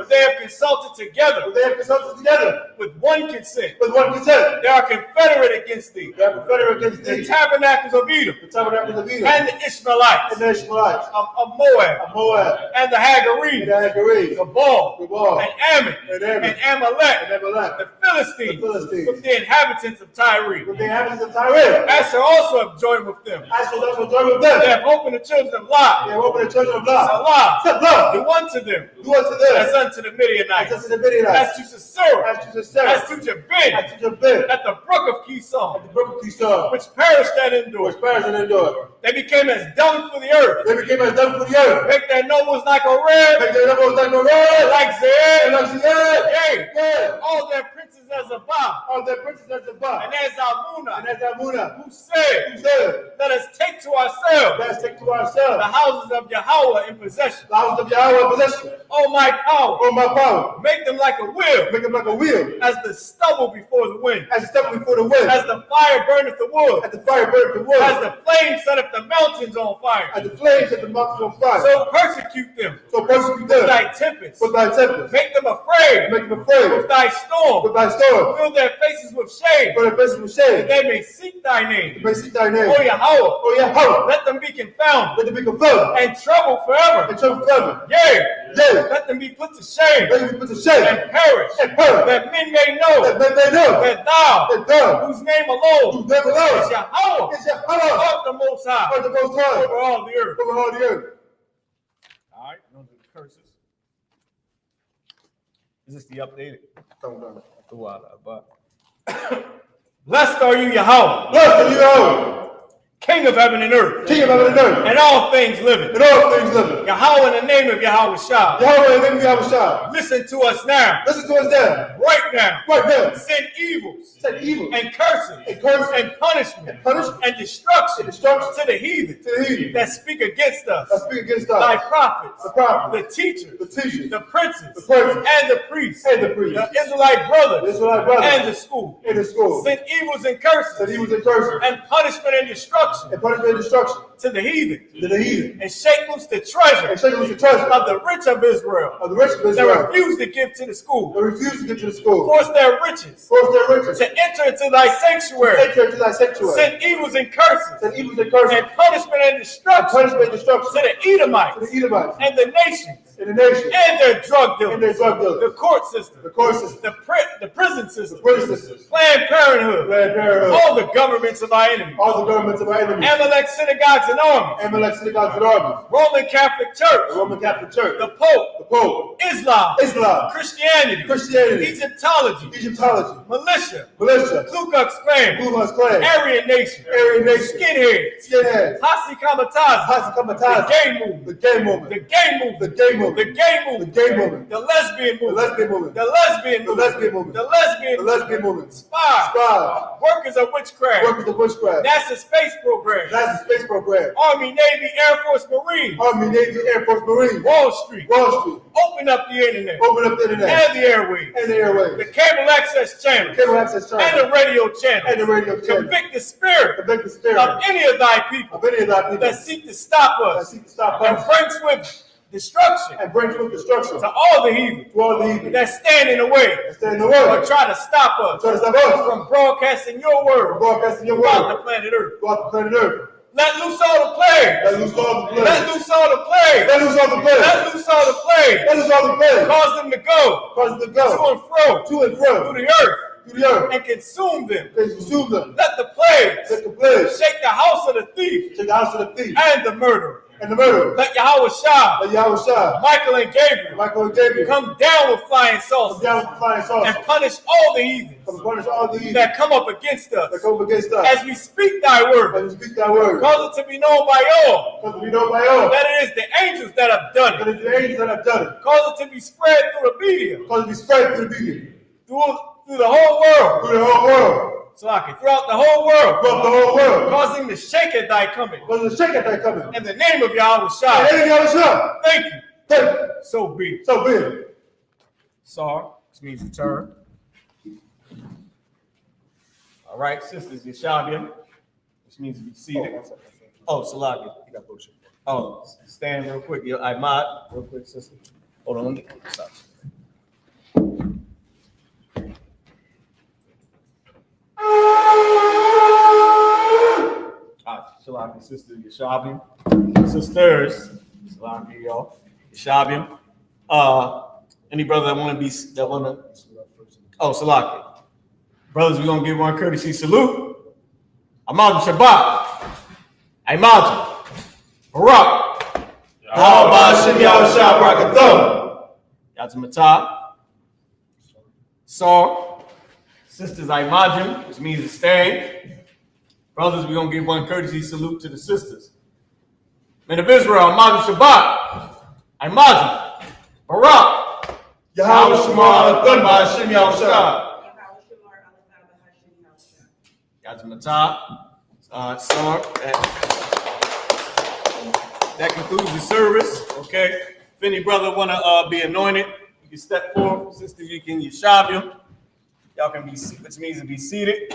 they have consulted together with one consent. They are confederate against thee. The tabernacles of Edom. And the Ishmaelites. Of Moab. And the Hagarenes. Gebal. And Ammon. And Amalek. The Philistines. With the inhabitants of Tyre. Asher also have joined with them. They have opened the children of Lot. Salah. Do unto them. As unto the Midianites. As to Sisera. As to Jabin. At the brook of Kison. Which perished and endured. They became as dung for the earth. Make their nobles like a red. Like Zered. Yea. All their princes as a Bob. And as Almuna. Who said, let us take to ourselves the houses of Yahawah in possession. Oh my power. Make them like a wheel. As the stubble before the wind. As the fire burneth the wood. As the flame setteth the mountains on fire. So persecute them. With thy tempest. Make them afraid. With thy storm. Fill their faces with shame. That they may seek thy name. O Yahawah. Let them be confounded. And troubled forever. Yea. Let them be put to shame. And perish. That men may know. That thou. Whose name alone. Is Yahawah. Of the Most High. Over all the earth. All right. Those are the curses. Is this the updated? Blessed are you, Yahawah. King of heaven and earth. And all things living. Yahawah, in the name of Yahushua. Listen to us now. Right now. Send evils. And curses. And punishment. And destruction. To the heathen. That speak against us. Thy prophets. The teachers. The princes. And the priests. The Israelite brothers. And the school. Send evils and curses. And punishment and destruction. To the heathen. And shake loose the treasure. Of the rich of Israel. That refuse to give to the school. Force their riches. To enter into thy sanctuary. Send evils and curses. And punishment and destruction. To the Edomites. And the nations. In the nation. And their drug dealers. And their drug dealers. The court system. The court system. The prison system. The prison system. Planned Parenthood. Planned Parenthood. All the governments of our enemies. All the governments of our enemies. Amalek synagogues and armies. Amalek synagogues and armies. Roman Catholic Church. The Roman Catholic Church. The Pope. The Pope. Islam. Islam. Christianity. Christianity. Egyptology. Egyptology. Militia. Militia. Ku Klux Klan. Ku Klux Klan. Aryan Nation. Aryan Nation. Skinheads. Skinheads. Hasi Kamataza. Hasi Kamataza. The gay movement. The gay movement. The gay movement. The gay movement. The gay movement. The gay movement. The lesbian The movement. lesbian movement. The lesbian The movement. lesbian movement. The lesbian The lesbian movement. Spies. Spies. Workers of witchcraft. Workers of witchcraft. NASA space program. That's the space program. Army, Navy, Air Force, Marine. Army, Navy, Air Force, Marine. Wall Street. Wall Street. Open up the internet. Open up the internet. And the airwaves. And the airwaves. The cable access channel. Cable access channel. And the radio channel. And the radio channel. Convict the spirit. Convict the spirit. Of any of thy people. Of any of thy people. That seek to stop That us. seek to stop And us. bring swift destruction. And bring forth destruction. To all the heathen. To all the heathen. That stand in the way. That stand in the way. Or try to stop us. Try to stop us. From broadcasting your word. From broadcasting your throughout word. the planet Earth. Throughout the planet Earth. Let loose all the plagues. Let loose all the plagues. Let loose all the plagues. Let loose all the plagues. Let loose all the plagues. Let loose all the plagues. Cause them to go. Cause them to go. To and fro. To and fro. Through the earth. Through the earth. And consume them. And consume them. Let the plagues. Let the plagues. Shake the house of the thief. Shake the house of the thief. And the murderer. And the murderer. Let YAHUSHA. Let YAHUSHA. Michael and Gabriel. Michael and Gabriel. Come down with flying saucers. Come down with flying saucers. And punish all the heathens. Come punish all the heathens. That come up against us. That come up against us. As we speak thy word. As we speak thy word. Cause it to be known by all. Cause we know by all. That it is the angels that have done That it. it's the angels that have done it. Cause it to be spread through the media. Cause it be spread through the media. Through the whole world. Through the whole world. So I can throughout the whole world. Throughout the whole world. Causing the shake at thy coming. Cause the shake at thy coming. In the name of In YAHUSHA. the name of YAHUSHA. Thank you. Thank you. So be it. So be it. Sar, which means return. All right, sisters, Yeshabian, which means to be seated. Oh, Salaki. Oh, stand real quick. I mod real quick, sister. Hold on, let me stop. Shalaki, sister, Yeshabian. Sisters, Salaki, y'all. Yeshabian. Any brother that want to oh, Salaki. Brothers, we're going to give one courtesy salute. Ahmad Shabbat. Ahmad. Barak. YAHUSHA, YAHUSHA, Barakathum. Yazmatah. Saw. Sisters, Imagine, which means to stand. Brothers, we're going to give one courtesy salute to the sisters. Men of Israel, Ahmad Shabbat. Imagine. Barak. YAHUSHA, YAHUSHA. Yazmatah. That concludes the service. Okay. If any brother want to be anointed, you can step forward. Sister, you can Yeshabian. Y'all can be, which means to be seated.